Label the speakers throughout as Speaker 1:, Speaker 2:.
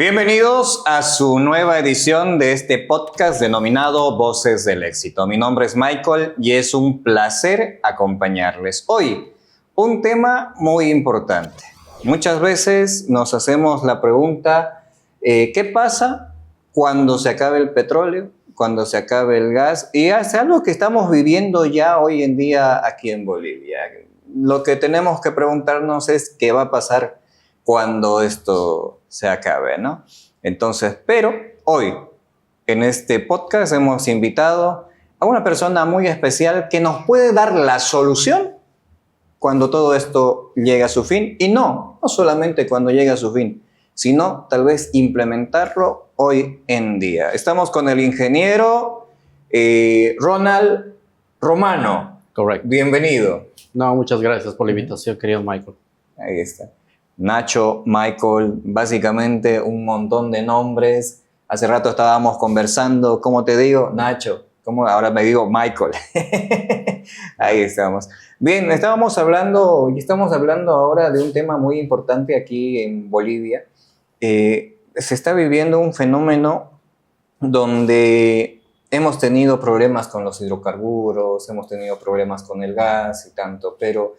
Speaker 1: Bienvenidos a su nueva edición de este podcast denominado Voces del Éxito. Mi nombre es Michael y es un placer acompañarles. Hoy, un tema muy importante. Muchas veces nos hacemos la pregunta, ¿qué pasa cuando se acabe el petróleo, cuando se acabe el gas? Y es algo que estamos viviendo ya hoy en día aquí en Bolivia. Lo que tenemos que preguntarnos es qué va a pasar cuando esto se acabe, ¿no? Entonces, pero hoy en este podcast hemos invitado a una persona muy especial que nos puede dar la solución cuando todo esto llegue a su fin, y no solamente cuando llegue a su fin, sino tal vez implementarlo hoy en día. Estamos con el ingeniero Ronald Romano.
Speaker 2: Correcto.
Speaker 1: Bienvenido.
Speaker 2: No, muchas gracias por la invitación, querido Michael.
Speaker 1: Ahí está. Nacho, Michael, básicamente un montón de nombres. Hace rato estábamos conversando, ¿cómo te digo? Nacho, ¿cómo? Ahora me digo Michael. Ahí estamos. Bien, estamos hablando ahora de un tema muy importante aquí en Bolivia. Se está viviendo un fenómeno donde hemos tenido problemas con los hidrocarburos, hemos tenido problemas con el gas y tanto, pero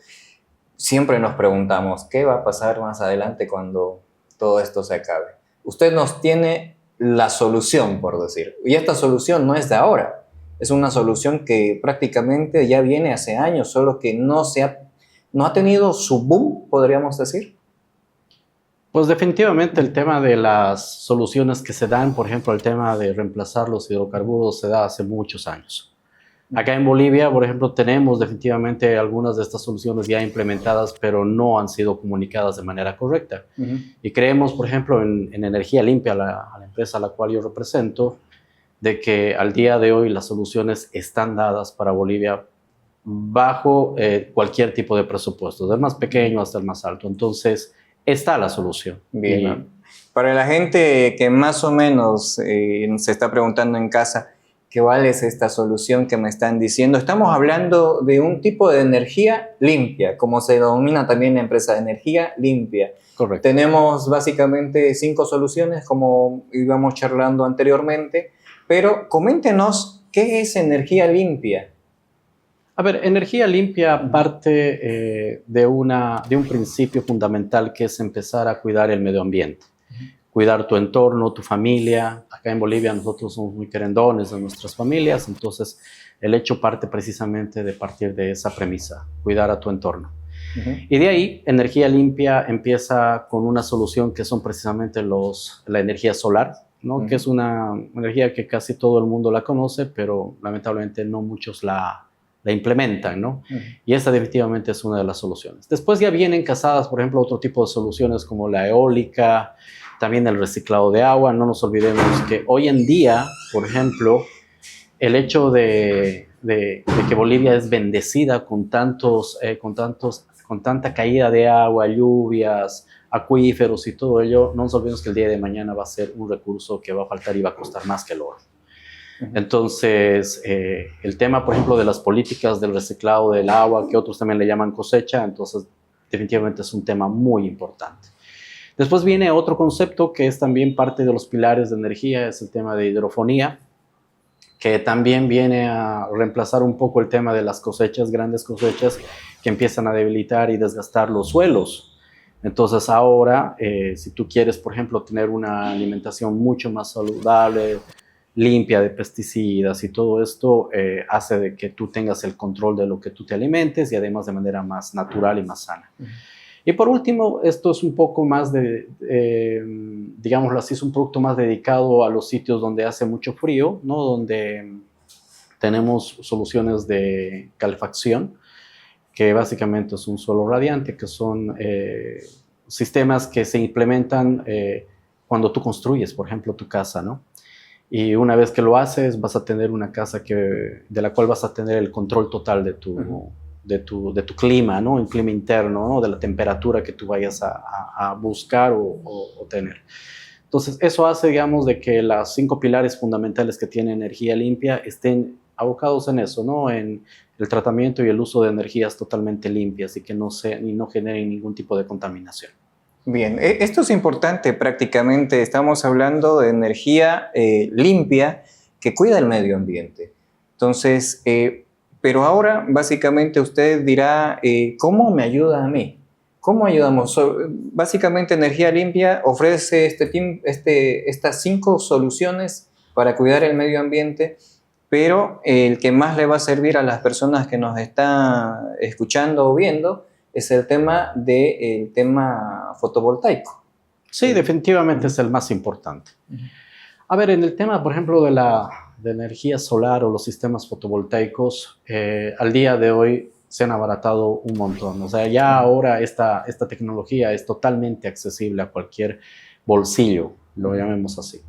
Speaker 1: siempre nos preguntamos, ¿qué va a pasar más adelante cuando todo esto se acabe? Usted nos tiene la solución, por decir. Y esta solución no es de ahora. Es una solución que prácticamente ya viene hace años, solo que no ha tenido su boom, podríamos decir.
Speaker 2: Pues definitivamente el tema de las soluciones que se dan, por ejemplo, el tema de reemplazar los hidrocarburos se da hace muchos años. Acá en Bolivia, por ejemplo, tenemos definitivamente algunas de estas soluciones ya implementadas, pero no han sido comunicadas de manera correcta. Y creemos, por ejemplo, en Energía Limpia, a la empresa a la cual yo represento, de que al día de hoy las soluciones están dadas para Bolivia bajo cualquier tipo de presupuesto, del más pequeño hasta el más alto. Entonces, está la solución.
Speaker 1: Bien. Para la gente que más o menos se está preguntando en casa, ¿cuál es esta solución que me están diciendo? Estamos hablando de un tipo de energía limpia, como se denomina también la empresa de energía limpia.
Speaker 2: Correcto.
Speaker 1: Tenemos básicamente 5 soluciones, como íbamos charlando anteriormente, pero coméntenos, ¿qué es energía limpia?
Speaker 2: A ver, energía limpia parte de un principio fundamental, que es empezar a cuidar el medio ambiente. Cuidar tu entorno, tu familia. Acá en Bolivia nosotros somos muy querendones de nuestras familias, entonces el hecho parte precisamente de partir de esa premisa, cuidar a tu entorno. Y de ahí, energía limpia empieza con una solución que son precisamente la energía solar, ¿no? Que es una energía que casi todo el mundo la conoce, pero lamentablemente no muchos la implementan, ¿no? Y esta definitivamente es una de las soluciones. Después ya vienen casadas, por ejemplo, otro tipo de soluciones como la eólica, también el reciclado de agua. No nos olvidemos que hoy en día, por ejemplo, el hecho de que Bolivia es bendecida con tanta caída de agua, lluvias, acuíferos y todo ello, no nos olvidemos que el día de mañana va a ser un recurso que va a faltar y va a costar más que el oro. Entonces, el tema, por ejemplo, de las políticas del reciclado del agua, que otros también le llaman cosecha, entonces definitivamente es un tema muy importante. Después viene otro concepto que es también parte de los pilares de energía, es el tema de hidrofonía, que también viene a reemplazar un poco el tema de las cosechas, grandes cosechas que empiezan a debilitar y desgastar los suelos. Entonces ahora, si tú quieres, por ejemplo, tener una alimentación mucho más saludable, limpia de pesticidas y todo esto, hace de que tú tengas el control de lo que tú te alimentes y además de manera más natural y más sana. Y por último, esto es un poco más digámoslo así, es un producto más dedicado a los sitios donde hace mucho frío, ¿no? Donde tenemos soluciones de calefacción, que básicamente es un suelo radiante, que son sistemas que se implementan cuando tú construyes, por ejemplo, tu casa, ¿no? Y una vez que lo haces, vas a tener una casa de la cual vas a tener el control total de tu clima, ¿no? El clima interno, ¿no? De la temperatura que tú vayas a buscar o tener. Entonces, eso hace, digamos, de que los 5 pilares fundamentales que tiene energía limpia estén abocados en eso, ¿no? En el tratamiento y el uso de energías totalmente limpias y que no generen ningún tipo de contaminación.
Speaker 1: Bien, esto es importante prácticamente. Estamos hablando de energía limpia que cuida el medio ambiente. Entonces, pero ahora básicamente usted dirá, ¿cómo me ayuda a mí? ¿Cómo ayudamos? Básicamente energía limpia ofrece estas 5 soluciones para cuidar el medio ambiente, pero el que más le va a servir a las personas que nos están escuchando o viendo es el tema fotovoltaico.
Speaker 2: Sí, definitivamente es el más importante. A ver, en el tema, por ejemplo, de energía solar o los sistemas fotovoltaicos, al día de hoy se han abaratado un montón. O sea, ya ahora esta tecnología es totalmente accesible a cualquier bolsillo, lo llamemos así.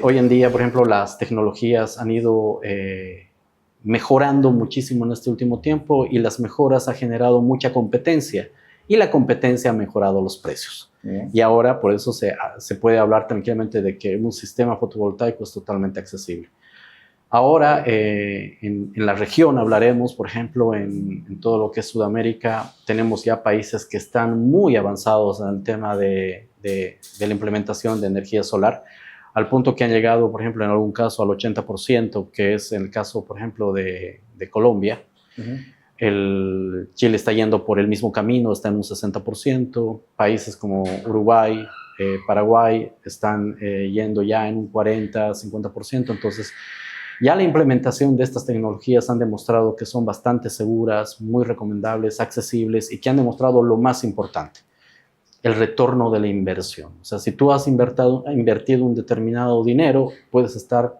Speaker 2: Hoy en día, por ejemplo, las tecnologías han ido mejorando muchísimo en este último tiempo y las mejoras ha generado mucha competencia y la competencia ha mejorado los precios. Bien. Y ahora por eso se puede hablar tranquilamente de que un sistema fotovoltaico es totalmente accesible. Ahora en la región hablaremos, por ejemplo, en todo lo que es Sudamérica, tenemos ya países que están muy avanzados en el tema de la implementación de energía solar, al punto que han llegado, por ejemplo, en algún caso al 80%, que es el caso, por ejemplo, de Colombia. Chile está yendo por el mismo camino, está en un 60%. Países como Uruguay, Paraguay están yendo ya en un 40, 50%. Entonces, ya la implementación de estas tecnologías han demostrado que son bastante seguras, muy recomendables, accesibles y que han demostrado lo más importante, el retorno de la inversión. O sea, si tú has invertido un determinado dinero, puedes estar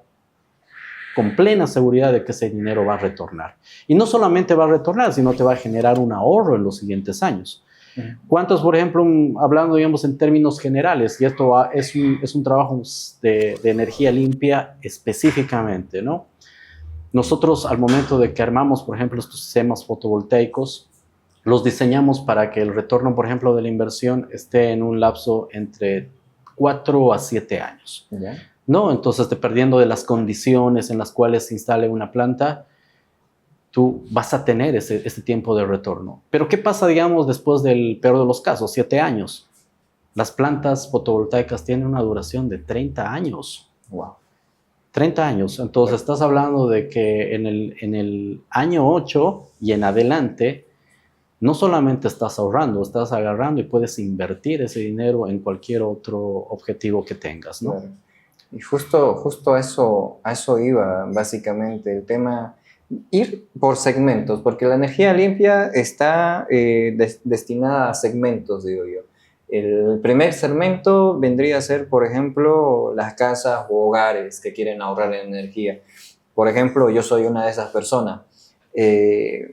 Speaker 2: con plena seguridad de que ese dinero va a retornar. Y no solamente va a retornar, sino te va a generar un ahorro en los siguientes años. ¿Cuántos, por ejemplo, hablando, digamos, en términos generales, y esto es un trabajo de energía limpia específicamente, ¿no? Nosotros, al momento de que armamos, por ejemplo, estos sistemas fotovoltaicos, los diseñamos para que el retorno, por ejemplo, de la inversión esté en un lapso entre 4 a 7 años. ¿Ya? ¿No? Entonces, dependiendo de las condiciones en las cuales se instale una planta, tú vas a tener ese tiempo de retorno. Pero, ¿qué pasa, digamos, después del peor de los casos, 7 años? Las plantas fotovoltaicas tienen una duración de 30 años. Wow. 30 años. Entonces, estás hablando de que en el año 8 y en adelante, no solamente estás ahorrando, estás agarrando y puedes invertir ese dinero en cualquier otro objetivo que tengas, ¿no?
Speaker 1: Claro. Y justo a eso iba básicamente el tema, ir por segmentos, porque la energía limpia está destinada a segmentos, digo yo. El primer segmento vendría a ser, por ejemplo, las casas o hogares que quieren ahorrar energía. Por ejemplo, yo soy una de esas personas.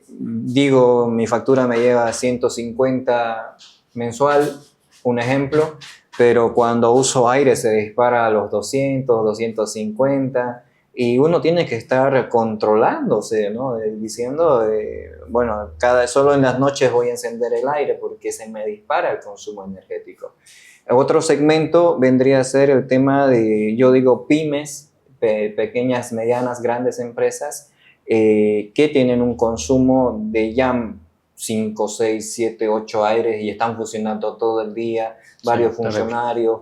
Speaker 1: Digo, mi factura me lleva 150 mensual, un ejemplo, pero cuando uso aire se dispara a los 200, 250 y uno tiene que estar controlándose, ¿no? Diciendo, bueno, solo en las noches voy a encender el aire porque se me dispara el consumo energético. Otro segmento vendría a ser el tema de, yo digo, pymes, pequeñas, medianas, grandes empresas, que tienen un consumo de ya 5, 6, 7, 8 aires y están funcionando todo el día, varios funcionarios.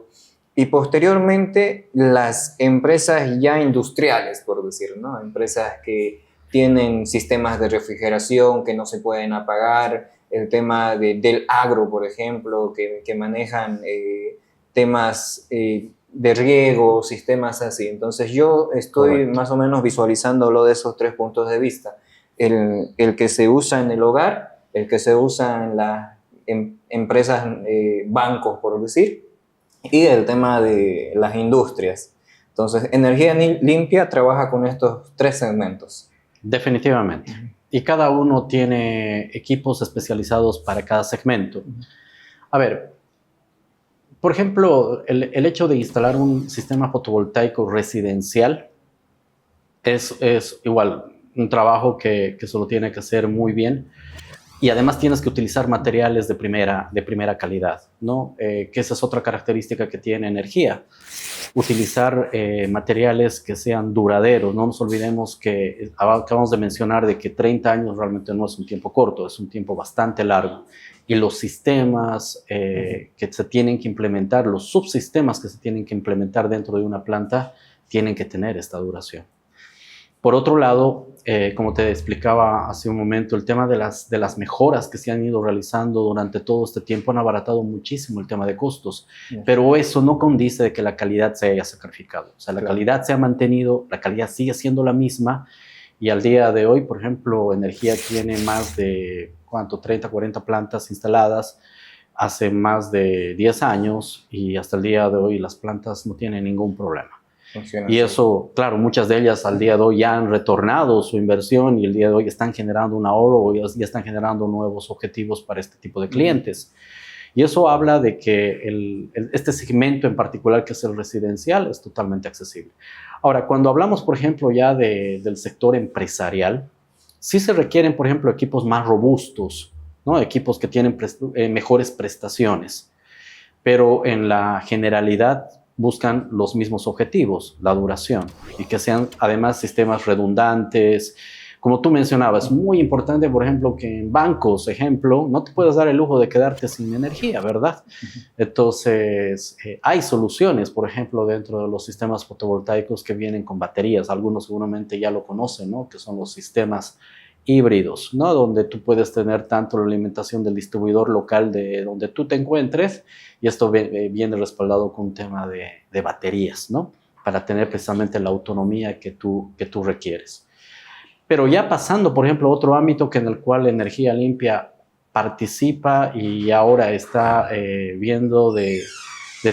Speaker 1: Y posteriormente las empresas ya industriales, por decir, ¿no? Empresas que tienen sistemas de refrigeración que no se pueden apagar, el tema del agro, por ejemplo, que manejan temas de riego, sistemas así. Entonces yo estoy más o menos visualizándolo de esos 3 puntos de vista. El que se usa en el hogar, el que se usa en las empresas, bancos, por decir, y el tema de las industrias. Entonces, energía limpia trabaja con estos 3 segmentos.
Speaker 2: Definitivamente. Y cada uno tiene equipos especializados para cada segmento. A ver, por ejemplo, el hecho de instalar un sistema fotovoltaico residencial es igual un trabajo que se lo tiene que hacer muy bien, Y además tienes que utilizar materiales de primera calidad, ¿no? Que esa es otra característica que tiene energía. Utilizar materiales que sean duraderos. No nos olvidemos que acabamos de mencionar de que 30 años realmente no es un tiempo corto, es un tiempo bastante largo. Y los sistemas que se tienen que implementar, los subsistemas que se tienen que implementar dentro de una planta, tienen que tener esta duración. Por otro lado, como te explicaba hace un momento, el tema de las mejoras que se han ido realizando durante todo este tiempo han abaratado muchísimo el tema de costos, pero eso no condice de que la calidad se haya sacrificado. O sea, la calidad se ha mantenido, la calidad sigue siendo la misma, y al día de hoy, por ejemplo, Energía tiene más de, 30, 40 plantas instaladas hace más de 10 años, y hasta el día de hoy las plantas no tienen ningún problema. Y eso, claro, muchas de ellas al día de hoy ya han retornado su inversión y el día de hoy están generando un ahorro o ya están generando nuevos objetivos para este tipo de clientes. Y eso habla de que este segmento en particular, que es el residencial, es totalmente accesible. Ahora, cuando hablamos, por ejemplo, ya del sector empresarial, sí se requieren, por ejemplo, equipos más robustos, ¿no? Equipos que tienen mejores prestaciones, pero en la generalidad buscan los mismos objetivos, la duración, y que sean además sistemas redundantes. Como tú mencionabas, es muy importante, por ejemplo, que en bancos, ejemplo, no te puedes dar el lujo de quedarte sin energía, ¿verdad? Entonces, hay soluciones, por ejemplo, dentro de los sistemas fotovoltaicos que vienen con baterías. Algunos seguramente ya lo conocen, ¿no? Que son los sistemas híbridos, ¿no? Donde tú puedes tener tanto la alimentación del distribuidor local de donde tú te encuentres, y esto viene respaldado con un tema de baterías, ¿no? Para tener precisamente la autonomía que tú requieres. Pero ya pasando, por ejemplo, a otro ámbito en el cual Energía Limpia participa y ahora está viendo de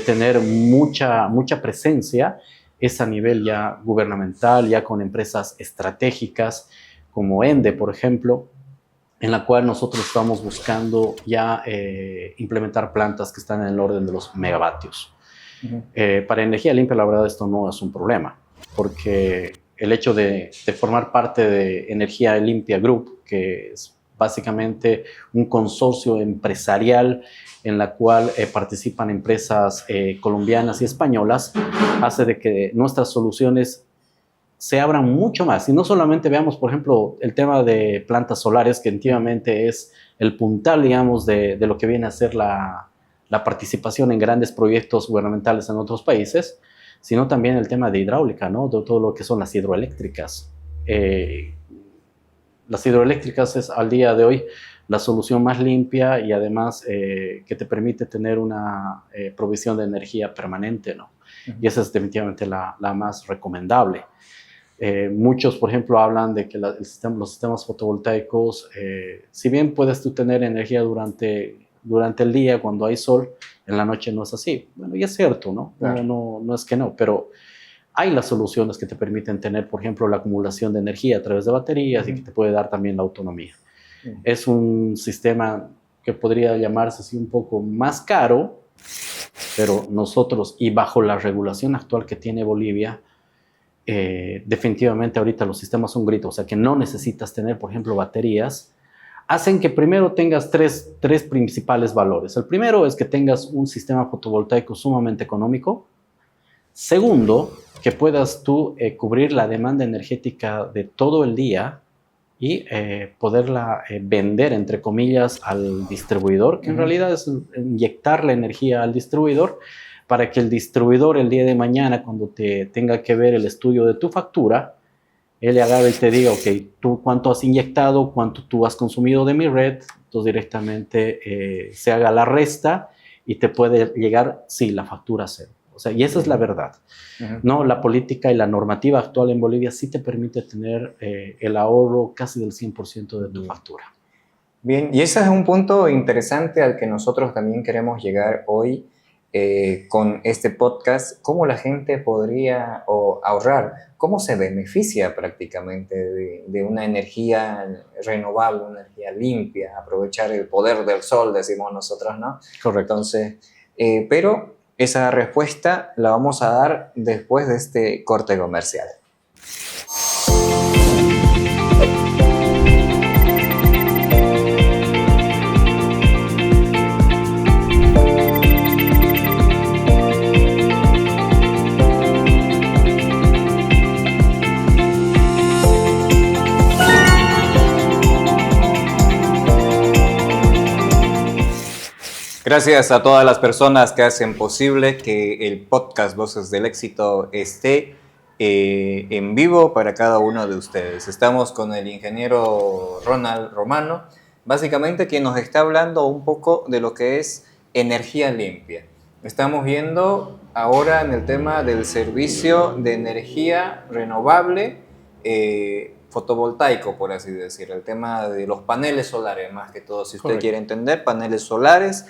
Speaker 2: tener mucha presencia, es a nivel ya gubernamental, ya con empresas estratégicas como ENDE, por ejemplo, en la cual nosotros estamos buscando ya implementar plantas que están en el orden de los megavatios. Para Energía Limpia, la verdad, esto no es un problema, porque el hecho de formar parte de Energía Limpia Group, que es básicamente un consorcio empresarial en la cual participan empresas colombianas y españolas, hace de que nuestras soluciones se abran mucho más. Y no solamente veamos, por ejemplo, el tema de plantas solares, que antiguamente es el puntal, digamos, de lo que viene a ser la participación en grandes proyectos gubernamentales en otros países, sino también el tema de hidráulica, ¿no? De todo lo que son las hidroeléctricas. Las hidroeléctricas es al día de hoy la solución más limpia y además que te permite tener una provisión de energía permanente, ¿no? Y esa es definitivamente la más recomendable. Muchos, por ejemplo, hablan de que los sistemas fotovoltaicos, si bien puedes tú tener energía durante el día cuando hay sol, en la noche no es así. Bueno, y es cierto, ¿no? Claro. No es que no, pero hay las soluciones que te permiten tener, por ejemplo, la acumulación de energía a través de baterías y que te puede dar también la autonomía. Es un sistema que podría llamarse así un poco más caro, pero nosotros, y bajo la regulación actual que tiene Bolivia, definitivamente ahorita los sistemas son gritos, o sea que no necesitas tener, por ejemplo, baterías, hacen que primero tengas tres principales valores. El primero es que tengas un sistema fotovoltaico sumamente económico. Segundo, que puedas tú cubrir la demanda energética de todo el día y poderla vender, entre comillas, al distribuidor, que en realidad es inyectar la energía al distribuidor, para que el distribuidor el día de mañana, cuando te tenga que ver el estudio de tu factura, él le agarre y te diga, ok, tú cuánto has inyectado, cuánto tú has consumido de mi red, entonces directamente se haga la resta y te puede llegar, sí, la factura a cero. O sea, y esa es la verdad. No, la política y la normativa actual en Bolivia sí te permite tener el ahorro casi del 100% de tu factura.
Speaker 1: Bien, y ese es un punto interesante al que nosotros también queremos llegar hoy con este podcast. ¿Cómo la gente podría ahorrar? ¿Cómo se beneficia prácticamente de una energía renovable, una energía limpia? Aprovechar el poder del sol, decimos nosotros, ¿no?
Speaker 2: Correcto.
Speaker 1: Entonces, pero esa respuesta la vamos a dar después de este corte comercial. Gracias a todas las personas que hacen posible que el podcast Voces del Éxito esté en vivo para cada uno de ustedes. Estamos con el ingeniero Ronald Romano, básicamente quien nos está hablando un poco de lo que es energía limpia. Estamos viendo ahora en el tema del servicio de energía renovable, fotovoltaico, por así decirlo, el tema de los paneles solares, más que todo, si usted
Speaker 2: Correcto.
Speaker 1: quiere entender, paneles solares.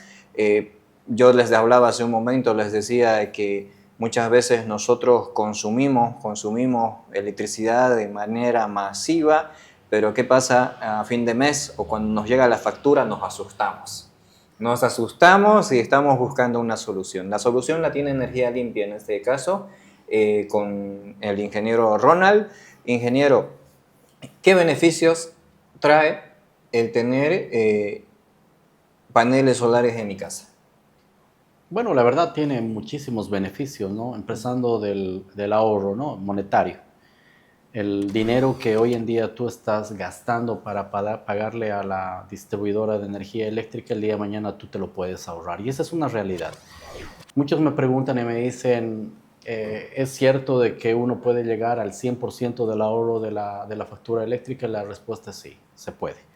Speaker 1: Yo les hablaba hace un momento, les decía que muchas veces nosotros consumimos electricidad de manera masiva, pero ¿qué pasa a fin de mes o cuando nos llega la factura? Nos asustamos. Nos asustamos y estamos buscando una solución. La solución la tiene Energía Limpia en este caso, con el ingeniero Ronald. Ingeniero, ¿qué beneficios trae el tener paneles solares en mi casa?
Speaker 2: Bueno, la verdad tiene muchísimos beneficios, ¿no? Empezando del ahorro, ¿no? Monetario. El dinero que hoy en día tú estás gastando para pagarle a la distribuidora de energía eléctrica, el día de mañana tú te lo puedes ahorrar. Y esa es una realidad. Muchos me preguntan y me dicen, ¿es cierto de que uno puede llegar al 100% del ahorro de la factura eléctrica? La respuesta es sí, se puede.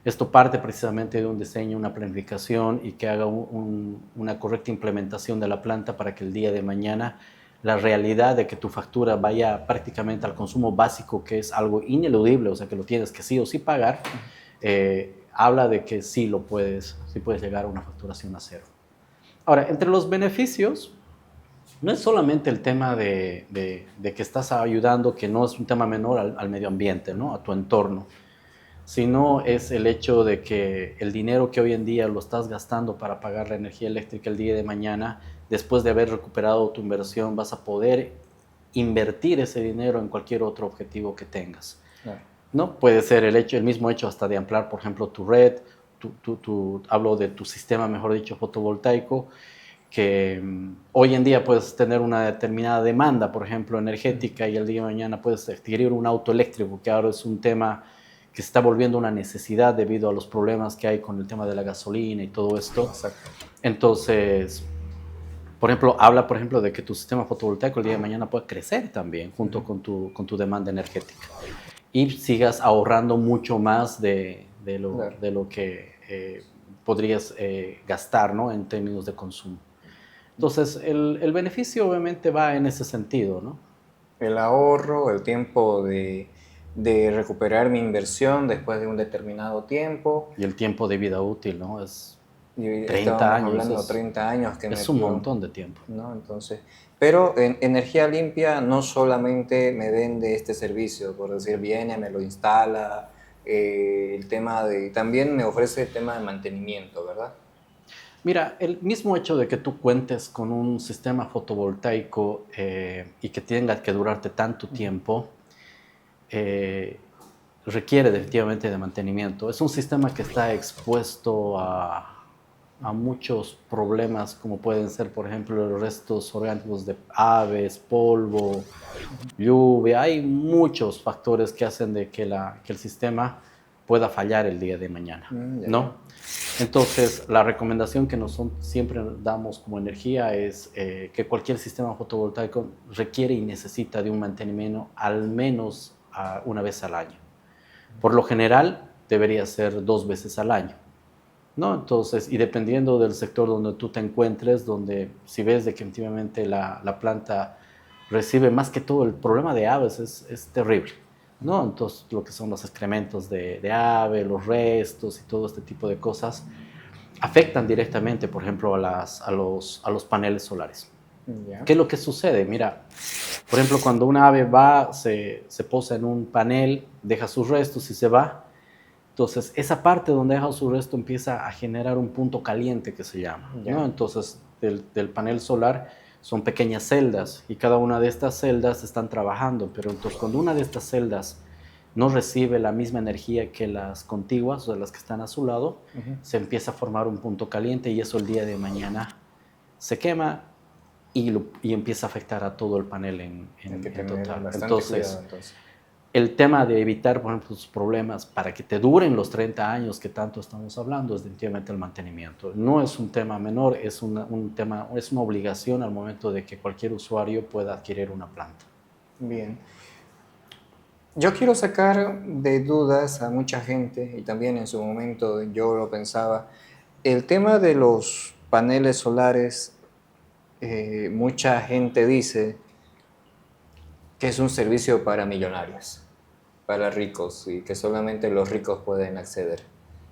Speaker 2: Esto parte precisamente de un diseño, una planificación y que haga una correcta implementación de la planta para que el día de mañana la realidad de que tu factura vaya prácticamente al consumo básico, que es algo ineludible, o sea que lo tienes que sí o sí pagar, habla de que sí puedes llegar a una facturación a cero. Ahora, entre los beneficios, no es solamente el tema de que estás ayudando, que no es un tema menor al medio ambiente, ¿no? A tu entorno, sino es el hecho de que el dinero que hoy en día lo estás gastando para pagar la energía eléctrica el día de mañana, después de haber recuperado tu inversión, vas a poder invertir ese dinero en cualquier otro objetivo que tengas. ¿No? Puede ser el mismo hecho hasta de ampliar, por ejemplo, tu red, hablo de tu sistema, mejor dicho, fotovoltaico, que hoy en día puedes tener una determinada demanda, por ejemplo, energética, y el día de mañana puedes adquirir un auto eléctrico, que ahora es un tema que se está volviendo una necesidad debido a los problemas que hay con el tema de la gasolina y todo esto.
Speaker 1: Exacto.
Speaker 2: Entonces, por ejemplo, habla, por ejemplo, de que tu sistema fotovoltaico el día de mañana puede crecer también junto con tu demanda energética y sigas ahorrando mucho más de lo que podrías gastar, ¿no? En términos de consumo. Entonces, el beneficio obviamente va en ese sentido, ¿no?
Speaker 1: El ahorro, el tiempo de recuperar mi inversión después de un determinado tiempo.
Speaker 2: Y el tiempo de vida útil, ¿no? Es
Speaker 1: Y
Speaker 2: 30 años.
Speaker 1: hablando 30 años que
Speaker 2: es un montón de tiempo.
Speaker 1: ¿No? Entonces, pero en Energía Limpia no solamente me vende este servicio, por decir, viene, me lo instala, el tema también me ofrece el tema de mantenimiento, ¿verdad?
Speaker 2: Mira, el mismo hecho de que tú cuentes con un sistema fotovoltaico y que tenga que durarte tanto tiempo, requiere definitivamente de mantenimiento. Es un sistema que está expuesto a muchos problemas, como pueden ser, por ejemplo, los restos orgánicos de aves, polvo, lluvia. Hay muchos factores que hacen de que el sistema pueda fallar el día de mañana, ¿no? Entonces, la recomendación que siempre damos como energía es que cualquier sistema fotovoltaico requiere y necesita de un mantenimiento al menos una vez al año. Por lo general, debería ser 2 veces al año, ¿no? Entonces, y dependiendo del sector donde tú te encuentres, donde si ves de que efectivamente la planta recibe más que todo el problema de aves es terrible, ¿no? Entonces, lo que son los excrementos de ave, los restos y todo este tipo de cosas afectan directamente, por ejemplo, a los paneles solares.
Speaker 1: Yeah.
Speaker 2: ¿Qué es lo que sucede? Mira, por ejemplo, cuando una ave va, se posa en un panel, deja sus restos y se va. Entonces, esa parte donde deja su resto empieza a generar un punto caliente que se llama,
Speaker 1: Yeah.
Speaker 2: ¿no? Entonces, del panel solar son pequeñas celdas y cada una de estas celdas están trabajando, pero entonces cuando una de estas celdas no recibe la misma energía que las contiguas o las que están a su lado, se empieza a formar un punto caliente y eso el día de mañana se quema y empieza a afectar a todo el panel en total.
Speaker 1: Entonces,
Speaker 2: el tema de evitar, por ejemplo, sus problemas para que te duren los 30 años que tanto estamos hablando es definitivamente el mantenimiento. No es un tema menor, es un tema, es una obligación al momento de que cualquier usuario pueda adquirir una planta.
Speaker 1: Bien. Yo quiero sacar de dudas a mucha gente, y también en su momento yo lo pensaba, el tema de los paneles solares. Mucha gente dice que es un servicio para millonarios, para ricos, y que solamente los ricos pueden acceder.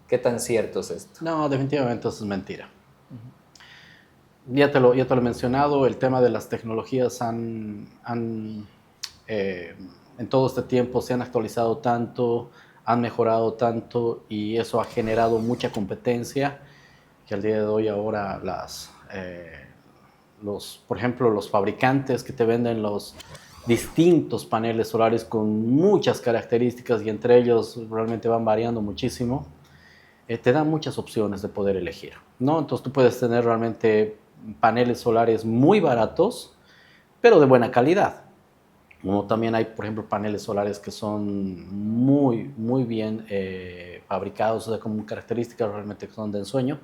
Speaker 1: ¿Qué tan cierto es esto?
Speaker 2: No, definitivamente eso es mentira. Ya te lo he mencionado, el tema de las tecnologías en todo este tiempo se han actualizado tanto, han mejorado tanto y eso ha generado mucha competencia que al día de hoy ahora por ejemplo, los fabricantes que te venden los distintos paneles solares con muchas características y entre ellos realmente van variando muchísimo, te dan muchas opciones de poder elegir, ¿no? Entonces tú puedes tener realmente paneles solares muy baratos, pero de buena calidad. Como también hay, por ejemplo, paneles solares que son muy bien fabricados, o sea, con características realmente que son de ensueño,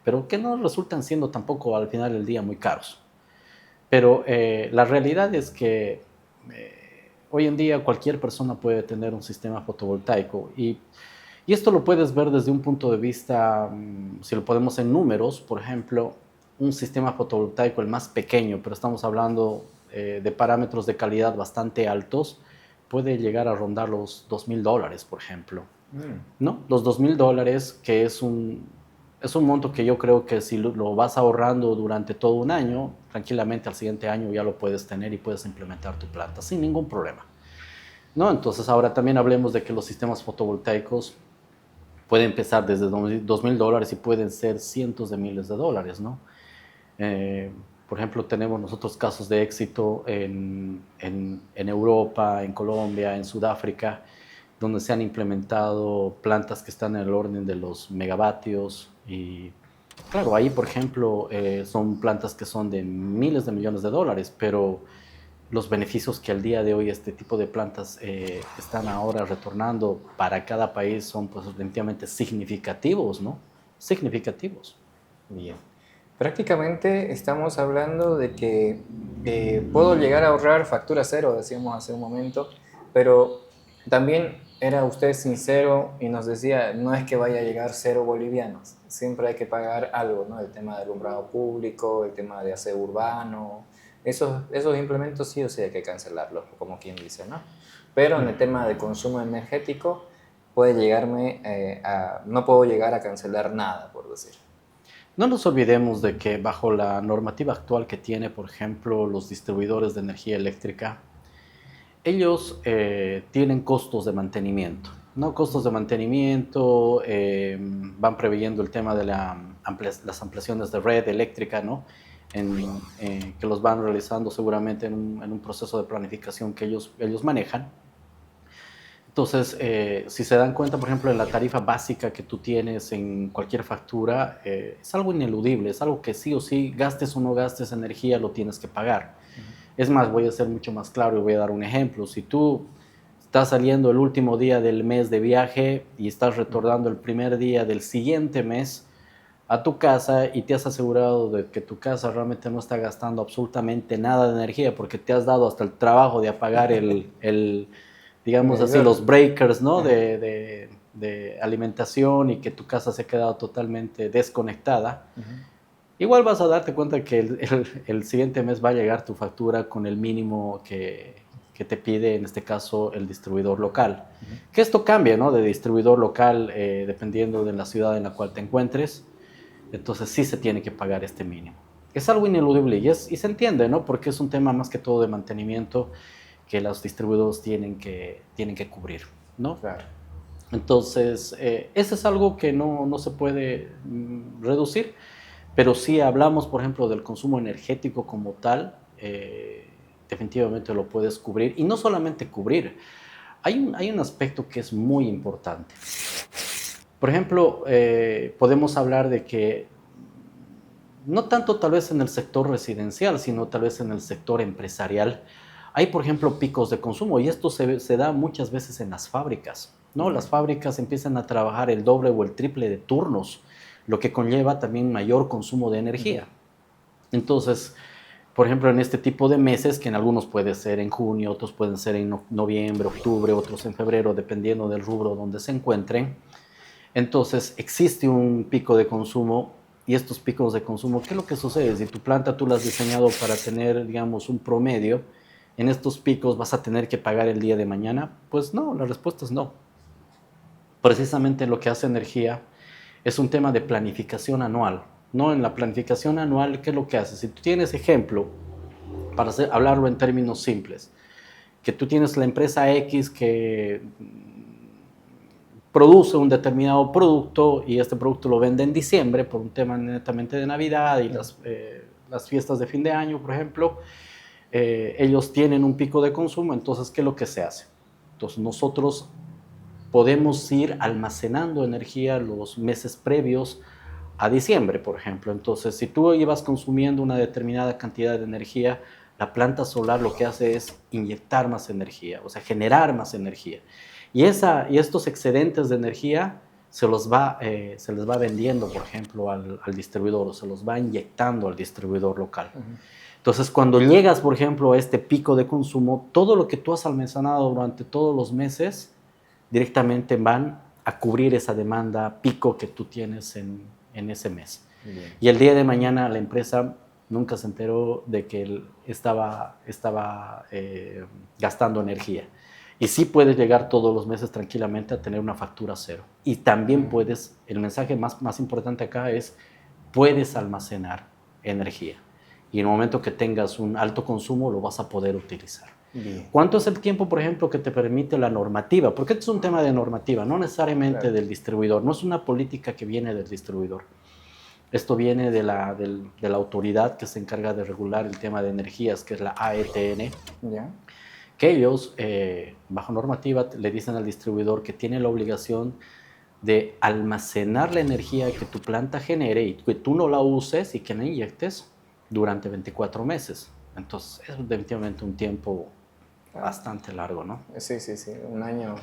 Speaker 2: pero que no resultan siendo tampoco al final del día muy caros. Pero la realidad es que hoy en día cualquier persona puede tener un sistema fotovoltaico y esto lo puedes ver desde un punto de vista, si lo ponemos en números, por ejemplo, un sistema fotovoltaico, el más pequeño, pero estamos hablando de parámetros de calidad bastante altos, puede llegar a rondar los $2,000, por ejemplo. ¿No? Los $2,000, que es un monto que yo creo que si lo vas ahorrando durante todo un año, tranquilamente al siguiente año ya lo puedes tener y puedes implementar tu planta sin ningún problema, ¿no? Entonces ahora también hablemos de que los sistemas fotovoltaicos pueden empezar desde $2,000 y pueden ser cientos de miles de dólares, ¿no? Por ejemplo, tenemos nosotros casos de éxito en Europa, en Colombia, en Sudáfrica, donde se han implementado plantas que están en el orden de los megavatios y claro, ahí por ejemplo son plantas que son de miles de millones de dólares, pero los beneficios que al día de hoy este tipo de plantas están ahora retornando para cada país son pues definitivamente significativos, ¿no? Significativos.
Speaker 1: Bien. Prácticamente estamos hablando de que puedo llegar a ahorrar factura cero, decíamos hace un momento, pero también era usted sincero y nos decía, no es que vaya a llegar 0 bolivianos, siempre hay que pagar algo, ¿no? El tema de alumbrado público, el tema de aseo urbano, esos implementos sí o sí hay que cancelarlos, como quien dice, ¿no? Pero en el tema de consumo energético puede llegarme no puedo llegar a cancelar nada, por decir.
Speaker 2: No nos olvidemos de que bajo la normativa actual que tiene, por ejemplo, los distribuidores de energía eléctrica, ellos tienen costos de mantenimiento, ¿no? Costos de mantenimiento, van preveyendo el tema de las ampliaciones de red eléctrica, ¿no? Que los van realizando seguramente en un proceso de planificación que ellos manejan. Entonces, si se dan cuenta, por ejemplo, en la tarifa básica que tú tienes en cualquier factura, es algo ineludible, es algo que sí o sí, gastes o no gastes energía, lo tienes que pagar. Es más, voy a ser mucho más claro y voy a dar un ejemplo. Si tú estás saliendo el último día del mes de viaje y estás retornando el primer día del siguiente mes a tu casa y te has asegurado de que tu casa realmente no está gastando absolutamente nada de energía porque te has dado hasta el trabajo de apagar digamos así, los breakers, ¿no? de alimentación y que tu casa se ha quedado totalmente desconectada, igual vas a darte cuenta que el siguiente mes va a llegar tu factura con el mínimo que te pide, en este caso, el distribuidor local. Que esto cambia, ¿no? De distribuidor local dependiendo de la ciudad en la cual te encuentres. Entonces sí se tiene que pagar este mínimo. Es algo ineludible y se entiende, ¿no? Porque es un tema más que todo de mantenimiento que los distribuidores tienen que cubrir, ¿no?
Speaker 1: Claro.
Speaker 2: Entonces, eso es algo que no se puede reducir, pero si hablamos, por ejemplo, del consumo energético como tal, definitivamente lo puedes cubrir. Y no solamente cubrir, hay un aspecto que es muy importante. Por ejemplo, podemos hablar de que no tanto tal vez en el sector residencial, sino tal vez en el sector empresarial, Hay, por ejemplo, picos de consumo y esto se da muchas veces en las fábricas, ¿no? Las fábricas empiezan a trabajar el doble o el triple de turnos, lo que conlleva también mayor consumo de energía. Entonces, por ejemplo, en este tipo de meses, que en algunos puede ser en junio, otros pueden ser en noviembre, octubre, otros en febrero, dependiendo del rubro donde se encuentren. Entonces, existe un pico de consumo y estos picos de consumo, ¿qué es lo que sucede? Si tu planta tú la has diseñado para tener, digamos, un promedio, en estos picos vas a tener que pagar el día de mañana. Pues no, la respuesta es no. Precisamente lo que hace energía es un tema de planificación anual. ¿No? En la planificación anual, ¿qué es lo que hace? Si tú tienes ejemplo, para hablarlo en términos simples, que tú tienes la empresa X que produce un determinado producto y este producto lo vende en diciembre por un tema netamente de Navidad y las fiestas de fin de año, por ejemplo, ellos tienen un pico de consumo, entonces, ¿qué es lo que se hace? Entonces, nosotros podemos ir almacenando energía los meses previos a diciembre, por ejemplo. Entonces, si tú ibas consumiendo una determinada cantidad de energía, la planta solar lo que hace es inyectar más energía, o sea, generar más energía. Y estos excedentes de energía se les va vendiendo, por ejemplo, al distribuidor, o se los va inyectando al distribuidor local. Entonces, cuando llegas, por ejemplo, a este pico de consumo, todo lo que tú has almacenado durante todos los meses directamente van a cubrir esa demanda pico que tú tienes en ese mes. Bien. Y el día de mañana la empresa nunca se enteró de que él estaba gastando energía. Y sí puedes llegar todos los meses tranquilamente a tener una factura cero. Y también puedes, el mensaje más importante acá es, puedes almacenar energía. Y en el momento que tengas un alto consumo lo vas a poder utilizar. Bien. ¿Cuánto es el tiempo, por ejemplo, que te permite la normativa? Porque esto es un tema de normativa, no necesariamente del distribuidor. No es una política que viene del distribuidor. Esto viene de la autoridad que se encarga de regular el tema de energías, que es la AETN. Yeah. Que ellos, bajo normativa, le dicen al distribuidor que tiene la obligación de almacenar la energía que tu planta genere y que tú no la uses y que la inyectes durante 24 meses. Entonces, es definitivamente un tiempo bastante largo, ¿no?
Speaker 3: Sí, un año.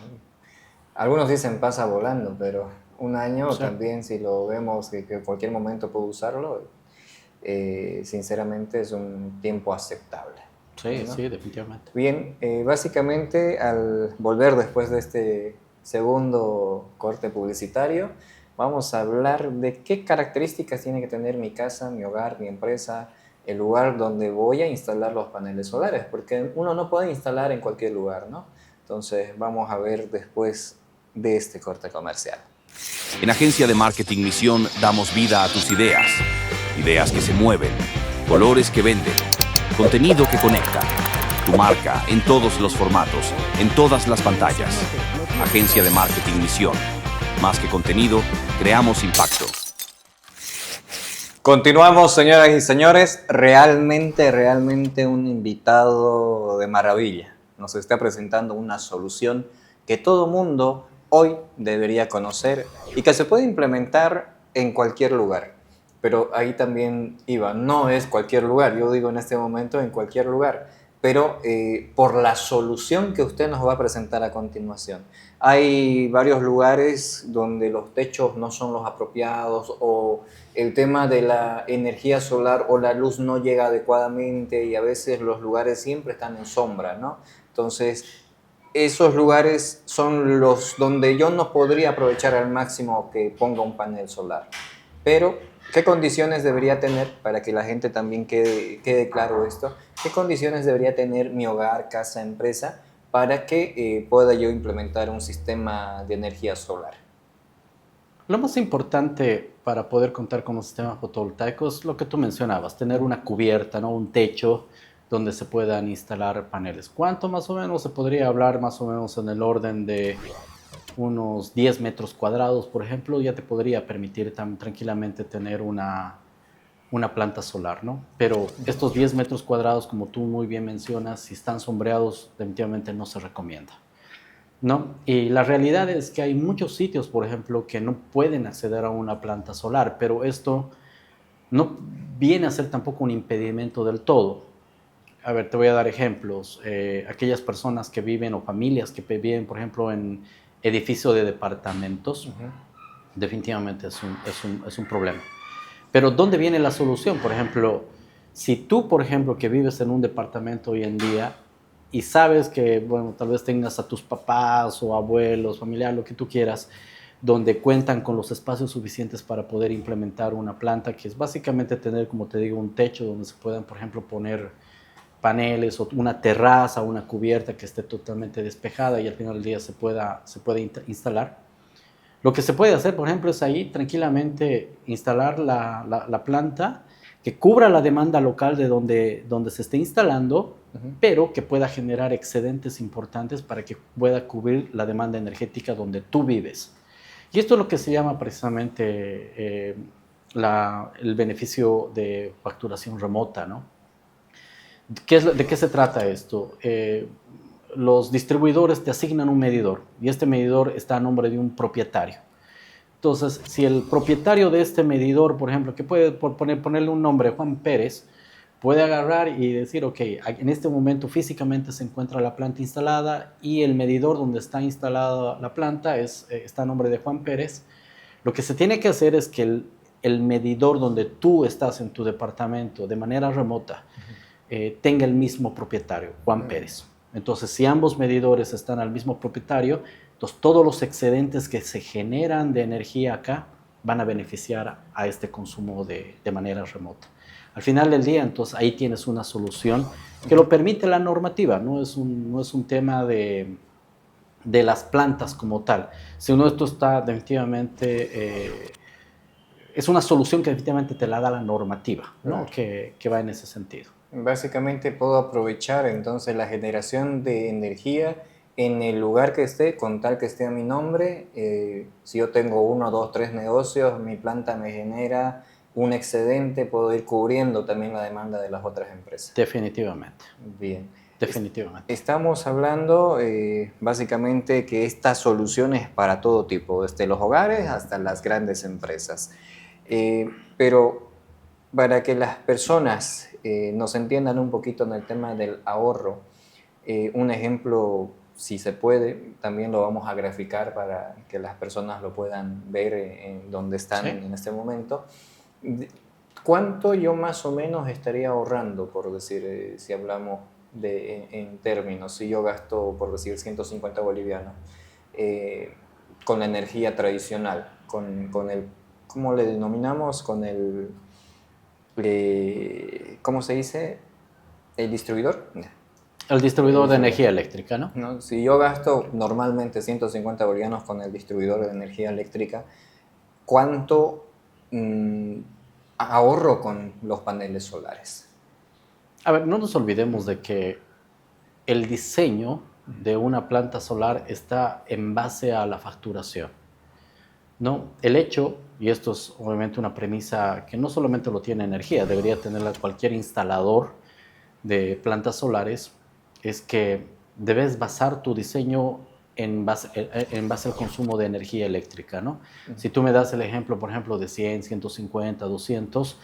Speaker 3: Algunos dicen pasa volando, pero un año también, si lo vemos que en cualquier momento puedo usarlo, sinceramente es un tiempo aceptable.
Speaker 2: Sí, ¿no? Sí, definitivamente.
Speaker 3: Bien, básicamente al volver después de este segundo corte publicitario, vamos a hablar de qué características tiene que tener mi casa, mi hogar, mi empresa, el lugar donde voy a instalar los paneles solares, porque uno no puede instalar en cualquier lugar, ¿no? Entonces vamos a ver después de este corte comercial.
Speaker 4: En Agencia de Marketing Misión damos vida a tus ideas. Ideas que se mueven, colores que venden, contenido que conecta. Tu marca en todos los formatos, en todas las pantallas. Agencia de Marketing Misión. Más que contenido, creamos impacto.
Speaker 1: Continuamos, señoras y señores. Realmente un invitado de maravilla. Nos está presentando una solución que todo mundo hoy debería conocer y que se puede implementar en cualquier lugar. Pero ahí también iba, no es cualquier lugar, yo digo en este momento en cualquier lugar, pero por la solución que usted nos va a presentar a continuación. Hay varios lugares donde los techos no son los apropiados o el tema de la energía solar o la luz no llega adecuadamente y a veces los lugares siempre están en sombra, ¿no? Entonces, esos lugares son los donde yo no podría aprovechar al máximo que ponga un panel solar. Pero, ¿qué condiciones debería tener, para que la gente también quede claro esto, qué condiciones debería tener mi hogar, casa, empresa, para que pueda yo implementar un sistema de energía solar?
Speaker 2: Lo más importante para poder contar con un sistema fotovoltaico es lo que tú mencionabas, tener una cubierta, ¿no? Un techo donde se puedan instalar paneles. ¿Cuánto más o menos? Se podría hablar más o menos en el orden de unos 10 metros cuadrados, por ejemplo, ya te podría permitir tranquilamente tener una planta solar, ¿no? Pero estos 10 metros cuadrados, como tú muy bien mencionas, si están sombreados, definitivamente no se recomienda, ¿no? Y la realidad es que hay muchos sitios, por ejemplo, que no pueden acceder a una planta solar, pero esto no viene a ser tampoco un impedimento del todo. a ver, te voy a dar ejemplos. Aquellas personas que viven o familias que viven, por ejemplo, en edificios de departamentos, definitivamente es un problema. Pero ¿dónde viene la solución? Por ejemplo, si tú, por ejemplo, que vives en un departamento hoy en día y sabes que, bueno, tal vez tengas a tus papás o abuelos, familiares, lo que tú quieras, donde cuentan con los espacios suficientes para poder implementar una planta, que es básicamente tener, como te digo, un techo donde se puedan, por ejemplo, poner paneles o una terraza, una cubierta que esté totalmente despejada y al final del día se pueda instalar. Lo que se puede hacer, por ejemplo, es ahí tranquilamente instalar la planta que cubra la demanda local de donde se esté instalando, pero que pueda generar excedentes importantes para que pueda cubrir la demanda energética donde tú vives. Y esto es lo que se llama precisamente el beneficio de facturación remota, ¿no? ¿De qué se trata esto? Los distribuidores te asignan un medidor y este medidor está a nombre de un propietario. Entonces, si el propietario de este medidor, por ejemplo, que puede ponerle un nombre, Juan Pérez, puede agarrar y decir, ok, en este momento físicamente se encuentra la planta instalada y el medidor donde está instalada la planta está a nombre de Juan Pérez. Lo que se tiene que hacer es que el medidor donde tú estás en tu departamento de manera remota tenga el mismo propietario, Juan Pérez. Entonces, si ambos medidores están al mismo propietario, entonces todos los excedentes que se generan de energía acá van a beneficiar a este consumo de manera remota. Al final del día, entonces, ahí tienes una solución que lo permite la normativa, no es un tema de las plantas como tal, sino esto está definitivamente, es una solución que definitivamente te la da la normativa, ¿no? Que va en ese sentido.
Speaker 3: Básicamente puedo aprovechar entonces la generación de energía en el lugar que esté, con tal que esté a mi nombre. Si yo tengo 1, 2, 3 negocios, mi planta me genera un excedente, puedo ir cubriendo también la demanda de las otras empresas.
Speaker 2: Definitivamente.
Speaker 3: Bien.
Speaker 2: Definitivamente.
Speaker 3: Estamos hablando básicamente que esta solución es para todo tipo, desde los hogares hasta las grandes empresas. Pero para que las personas nos entiendan un poquito en el tema del ahorro, un ejemplo, si se puede, también lo vamos a graficar para que las personas lo puedan ver en donde están en este momento. ¿Cuánto yo más o menos estaría ahorrando, por decir, si hablamos en términos, si yo gasto, por decir, 150 bolivianos con la energía tradicional, con el, ¿cómo le denominamos? Con el, ¿cómo se dice? ¿El distribuidor?
Speaker 2: El distribuidor de energía eléctrica, ¿no?
Speaker 3: ¿No? Si yo gasto normalmente 150 bolivianos con el distribuidor de energía eléctrica, ¿cuánto ahorro con los paneles solares?
Speaker 2: A ver, no nos olvidemos de que el diseño de una planta solar está en base a la facturación, ¿no? El hecho, y esto es obviamente una premisa que no solamente lo tiene energía, debería tenerla cualquier instalador de plantas solares, es que debes basar tu diseño en base al consumo de energía eléctrica, ¿no? Si tú me das el ejemplo, por ejemplo, de 100, 150, 200,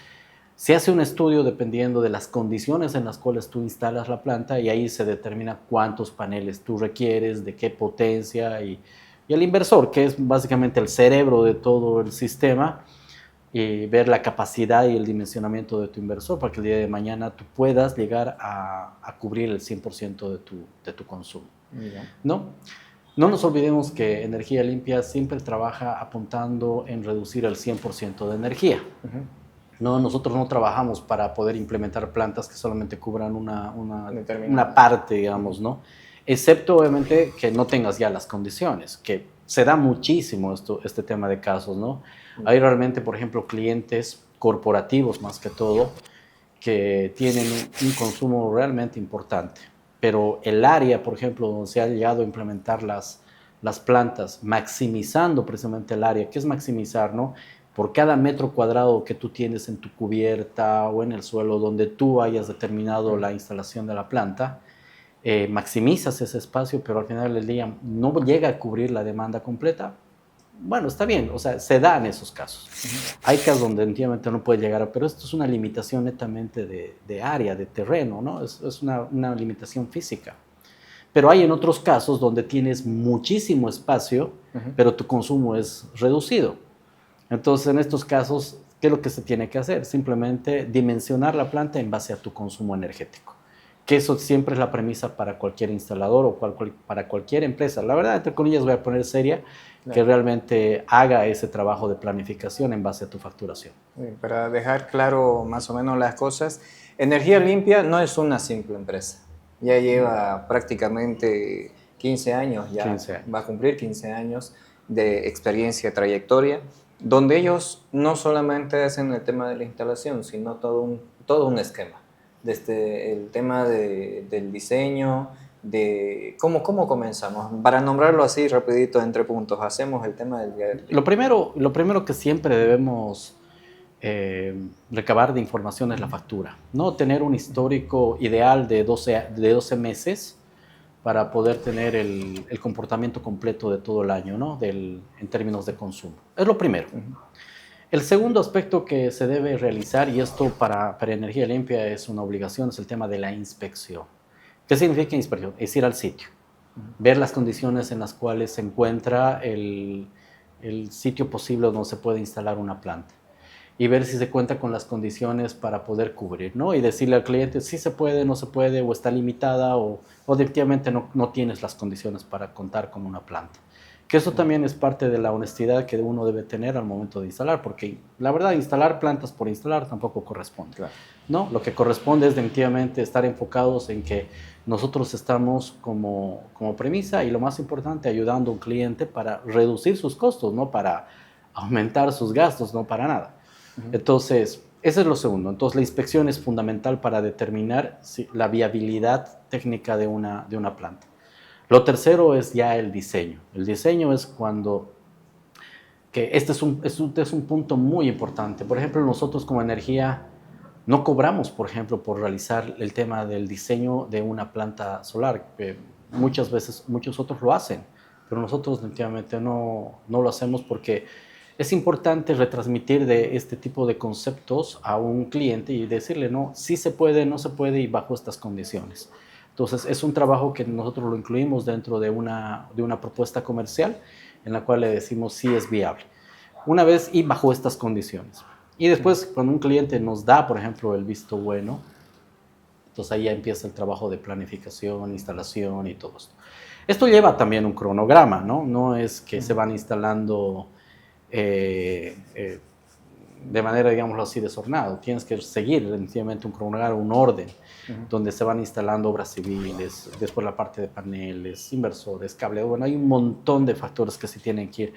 Speaker 2: se hace un estudio dependiendo de las condiciones en las cuales tú instalas la planta y ahí se determina cuántos paneles tú requieres, de qué potencia y el inversor, que es básicamente el cerebro de todo el sistema, y ver la capacidad y el dimensionamiento de tu inversor para que el día de mañana tú puedas llegar a cubrir el 100% de tu consumo. ¿No? No nos olvidemos que Energía Limpia siempre trabaja apuntando en reducir el 100% de energía. No, nosotros no trabajamos para poder implementar plantas que solamente cubran una parte, digamos, ¿no? Excepto, obviamente, que no tengas ya las condiciones, que se da muchísimo este tema de casos, ¿no? Hay realmente, por ejemplo, clientes corporativos, más que todo, que tienen un consumo realmente importante, pero el área, por ejemplo, donde se ha llegado a implementar las plantas, maximizando precisamente el área. ¿Qué es maximizar, no? Por cada metro cuadrado que tú tienes en tu cubierta o en el suelo donde tú hayas determinado la instalación de la planta, maximizas ese espacio, pero al final del día no llega a cubrir la demanda completa, bueno, está bien, o sea, se dan esos casos. Hay casos donde definitivamente no puede llegar, pero esto es una limitación netamente de área, de terreno, ¿no? Es una limitación física. Pero hay en otros casos donde tienes muchísimo espacio, pero tu consumo es reducido. Entonces, en estos casos, ¿qué es lo que se tiene que hacer? Simplemente dimensionar la planta en base a tu consumo energético. Que eso siempre es la premisa para cualquier instalador o para cualquier empresa. La verdad, entre comillas, voy a poner seria, que realmente haga ese trabajo de planificación en base a tu facturación.
Speaker 3: Para dejar claro más o menos las cosas, Energía Limpia no es una simple empresa. Ya lleva prácticamente 15 años, ya
Speaker 2: 15 años.
Speaker 3: va a cumplir 15 años de experiencia, trayectoria, donde ellos no solamente hacen el tema de la instalación, sino todo un esquema. Desde el tema del diseño, de cómo comenzamos. Para nombrarlo así rapidito entre puntos, hacemos el tema del...
Speaker 2: Lo primero que siempre debemos recabar de información es la factura, ¿no? Tener un histórico ideal de 12 meses para poder tener el comportamiento completo de todo el año, ¿no? En términos de consumo. Es lo primero. El segundo aspecto que se debe realizar, y esto para Energía Limpia es una obligación, es el tema de la inspección. ¿Qué significa inspección? Es ir al sitio, ver las condiciones en las cuales se encuentra el sitio posible donde se puede instalar una planta y ver si se cuenta con las condiciones para poder cubrir, ¿no? Y decirle al cliente si se puede, no se puede, o está limitada, o definitivamente no tienes las condiciones para contar con una planta. Que eso también es parte de la honestidad que uno debe tener al momento de instalar, porque la verdad, instalar plantas por instalar tampoco corresponde. Claro. ¿No? Lo que corresponde es definitivamente estar enfocados en que nosotros estamos como premisa y lo más importante, ayudando a un cliente para reducir sus costos, no para aumentar sus gastos, no para nada. Entonces, ese es lo segundo. Entonces, la inspección es fundamental para determinar la viabilidad técnica de una planta. Lo tercero es ya el diseño. El diseño es que este es un punto muy importante. Por ejemplo, nosotros como energía no cobramos, por ejemplo, por realizar el tema del diseño de una planta solar. Muchas veces muchos otros lo hacen, pero nosotros definitivamente no lo hacemos porque es importante retransmitir de este tipo de conceptos a un cliente y decirle, no, sí se puede, no se puede y bajo estas condiciones. Entonces, es un trabajo que nosotros lo incluimos dentro de una propuesta comercial en la cual le decimos sí es viable. Una vez y bajo estas condiciones. Y después, cuando un cliente nos da, por ejemplo, el visto bueno, entonces ahí ya empieza el trabajo de planificación, instalación y todo esto. Esto lleva también un cronograma, ¿no? No es que se van instalando de manera, digámoslo así, desordenado. Tienes que seguir definitivamente un cronograma, un orden, donde se van instalando obras civiles, después la parte de paneles, inversores, cable. Bueno, hay un montón de factores que se tienen que ir.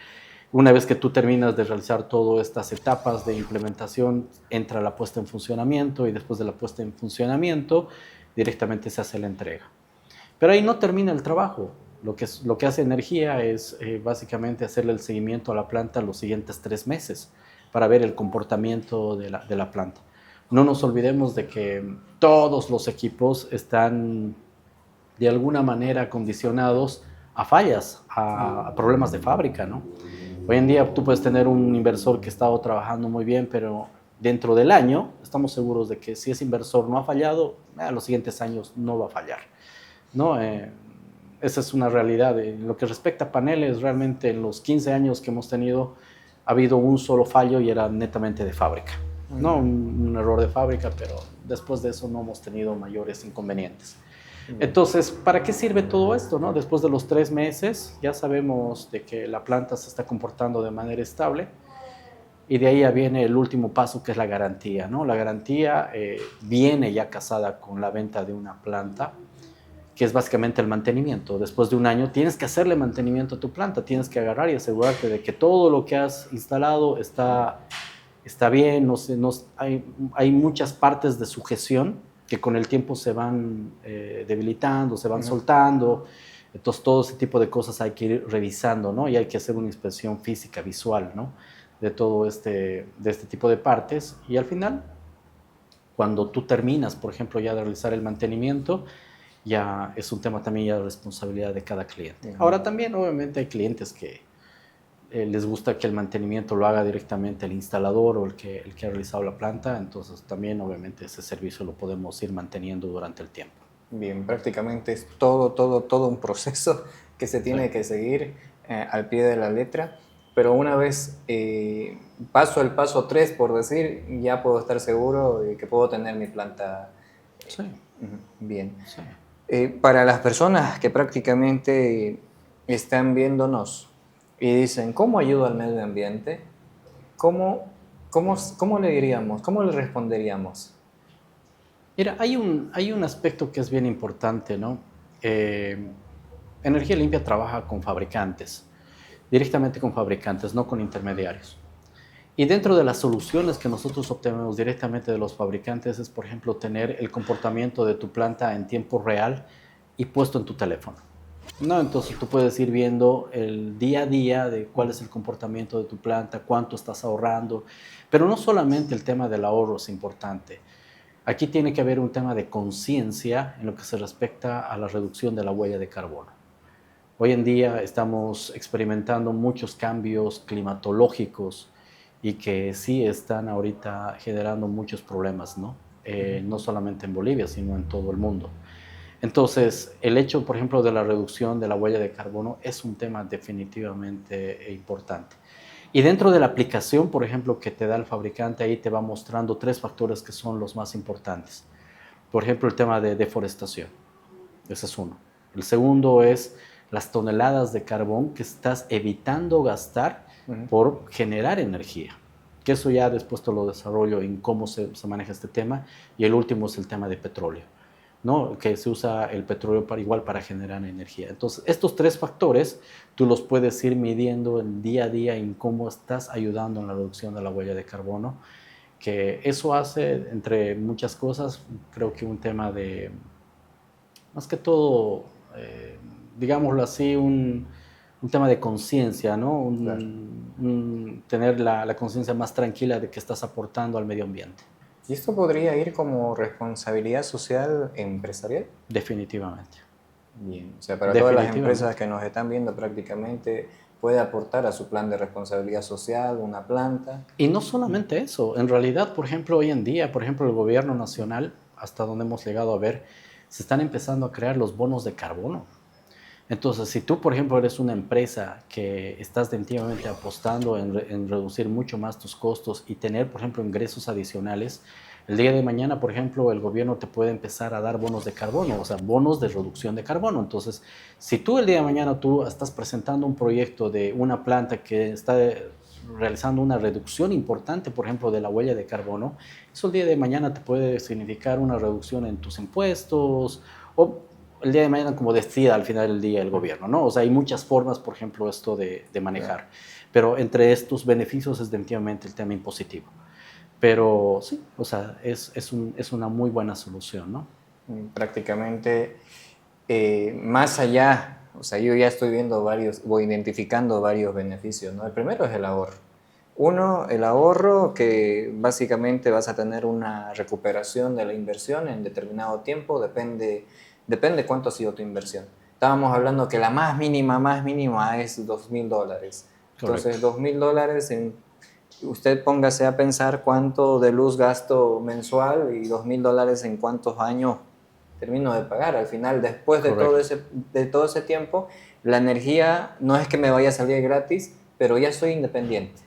Speaker 2: Una vez que tú terminas de realizar todas estas etapas de implementación, entra la puesta en funcionamiento y después de la puesta en funcionamiento, directamente se hace la entrega. Pero ahí no termina el trabajo. Lo que hace Energía es básicamente hacerle el seguimiento a la planta los siguientes 3 meses para ver el comportamiento de la planta. No nos olvidemos de que todos los equipos están de alguna manera condicionados a fallas, a problemas de fábrica, ¿no? Hoy en día tú puedes tener un inversor que ha estado trabajando muy bien, pero dentro del año estamos seguros de que si ese inversor no ha fallado, a los siguientes años no va a fallar, ¿no? Esa es una realidad. En lo que respecta a paneles, realmente en los 15 años que hemos tenido ha habido un solo fallo y era netamente de fábrica. No un error de fábrica, pero después de eso no hemos tenido mayores inconvenientes. Entonces, ¿para qué sirve todo esto, no? Después de los 3 meses ya sabemos de que la planta se está comportando de manera estable y de ahí ya viene el último paso, que es la garantía, ¿no? La garantía viene ya casada con la venta de una planta, que es básicamente el mantenimiento. Después de un año tienes que hacerle mantenimiento a tu planta, tienes que agarrar y asegurarte de que todo lo que has instalado está bien. Hay muchas partes de sujeción que con el tiempo se van debilitando, se van soltando. Entonces todo ese tipo de cosas hay que ir revisando, ¿no? Y hay que hacer una inspección física, visual, ¿no? De todo de este tipo de partes. Y al final, cuando tú terminas, por ejemplo, ya de realizar el mantenimiento, ya es un tema también ya de responsabilidad de cada cliente. Ahora también, obviamente, hay clientes que les gusta que el mantenimiento lo haga directamente el instalador o el que ha realizado la planta, entonces también obviamente ese servicio lo podemos ir manteniendo durante el tiempo.
Speaker 3: Bien, prácticamente es todo un proceso que se tiene que seguir al pie de la letra, pero una vez paso el paso 3, por decir, ya puedo estar seguro de que puedo tener mi planta.
Speaker 2: Sí.
Speaker 3: Bien.
Speaker 2: Sí.
Speaker 3: Para las personas que prácticamente están viéndonos y dicen, ¿cómo ayudo al medio ambiente? ¿Cómo le diríamos? ¿Cómo le responderíamos?
Speaker 2: Mira, hay un aspecto que es bien importante, ¿no? Energía Limpia trabaja con fabricantes, directamente con fabricantes, no con intermediarios. Y dentro de las soluciones que nosotros obtenemos directamente de los fabricantes es, por ejemplo, tener el comportamiento de tu planta en tiempo real y puesto en tu teléfono, ¿no? Entonces tú puedes ir viendo el día a día de cuál es el comportamiento de tu planta, cuánto estás ahorrando, pero no solamente el tema del ahorro es importante. Aquí tiene que haber un tema de conciencia en lo que se respecta a la reducción de la huella de carbono. Hoy en día estamos experimentando muchos cambios climatológicos y que sí están ahorita generando muchos problemas, ¿no? No solamente en Bolivia, sino en todo el mundo. Entonces, el hecho, por ejemplo, de la reducción de la huella de carbono es un tema definitivamente importante. Y dentro de la aplicación, por ejemplo, que te da el fabricante, ahí te va mostrando 3 factores que son los más importantes. Por ejemplo, el tema de deforestación. Ese es uno. El segundo es las toneladas de carbón que estás evitando gastar por generar energía. Que eso ya después te lo desarrollo en cómo se maneja este tema. Y el último es el tema de petróleo, ¿no? Que se usa el petróleo igual para generar energía. Entonces, estos 3 factores tú los puedes ir midiendo el día a día en cómo estás ayudando en la reducción de la huella de carbono, que eso hace, entre muchas cosas, creo que un tema de, más que todo, digámoslo así, un tema de conciencia, ¿no?
Speaker 3: Claro.
Speaker 2: Tener la conciencia más tranquila de que estás aportando al medio ambiente.
Speaker 3: ¿Y esto podría ir como responsabilidad social empresarial?
Speaker 2: Definitivamente.
Speaker 3: Bien, o sea, para todas las empresas que nos están viendo prácticamente puede aportar a su plan de responsabilidad social una planta.
Speaker 2: Y no solamente eso, en realidad, por ejemplo, hoy en día, por ejemplo, el gobierno nacional, hasta donde hemos llegado a ver, se están empezando a crear los bonos de carbono. Entonces, si tú, por ejemplo, eres una empresa que estás definitivamente apostando en reducir mucho más tus costos y tener, por ejemplo, ingresos adicionales, el día de mañana, por ejemplo, el gobierno te puede empezar a dar bonos de carbono, o sea, bonos de reducción de carbono. Entonces, si tú el día de mañana tú estás presentando un proyecto de una planta que está realizando una reducción importante, por ejemplo, de la huella de carbono, eso el día de mañana te puede significar una reducción en tus impuestos o el día de mañana como decida al final del día el gobierno, ¿no? O sea, hay muchas formas, por ejemplo, esto de manejar. Pero entre estos beneficios es definitivamente el tema impositivo. Pero sí, o sea, es una muy buena solución, ¿no?
Speaker 3: Prácticamente, más allá, o sea, yo ya estoy viendo voy identificando varios beneficios, ¿no? El primero es el ahorro. Uno, el ahorro, que básicamente vas a tener una recuperación de la inversión en determinado tiempo, depende cuánto ha sido tu inversión. Estábamos hablando que la más mínima es $2.000. Entonces, $2.000, usted póngase a pensar cuánto de luz gasto mensual y $2.000 en cuántos años termino de pagar. Al final, después de todo ese tiempo, la energía no es que me vaya a salir gratis, pero ya soy independiente.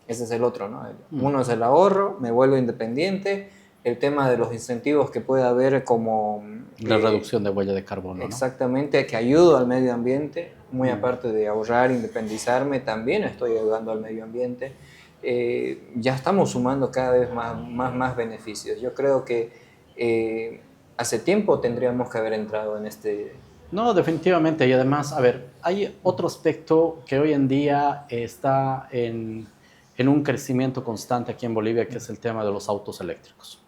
Speaker 3: Ese es el otro, ¿no? Uno es el ahorro, me vuelvo independiente. El tema de los incentivos que puede haber como...
Speaker 2: La reducción de huella de carbono,
Speaker 3: exactamente, ¿no? Que ayudo al medio ambiente, muy aparte de ahorrar, independizarme, también estoy ayudando al medio ambiente. Ya estamos sumando cada vez más beneficios. Yo creo que hace tiempo tendríamos que haber entrado en este...
Speaker 2: No, definitivamente. Y además, a ver, hay otro aspecto que hoy en día está en un crecimiento constante aquí en Bolivia, que es el tema de los autos eléctricos.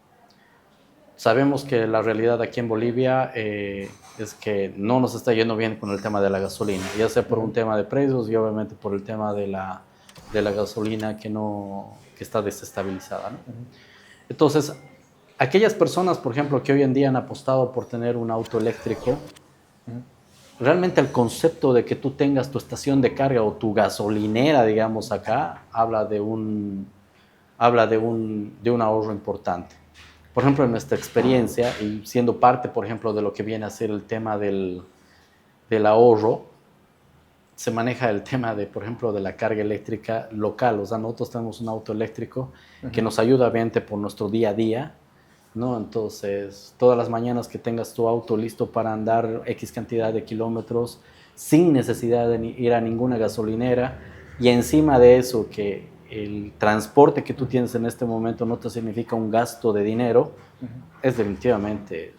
Speaker 2: Sabemos que la realidad aquí en Bolivia es que no nos está yendo bien con el tema de la gasolina, ya sea por un tema de precios y obviamente por el tema de la gasolina que está desestabilizada, ¿no? Entonces, aquellas personas, por ejemplo, que hoy en día han apostado por tener un auto eléctrico, realmente el concepto de que tú tengas tu estación de carga o tu gasolinera, digamos acá, habla de un ahorro importante. Por ejemplo, en nuestra experiencia, y siendo parte, por ejemplo, de lo que viene a ser el tema del ahorro, se maneja el tema de, por ejemplo, de la carga eléctrica local. O sea, nosotros tenemos un auto eléctrico que nos ayuda obviamente por nuestro día a día, ¿no? Entonces, todas las mañanas que tengas tu auto listo para andar X cantidad de kilómetros sin necesidad de ir a ninguna gasolinera, y encima de eso que el transporte que tú tienes en este momento no te significa un gasto de dinero, es definitivamente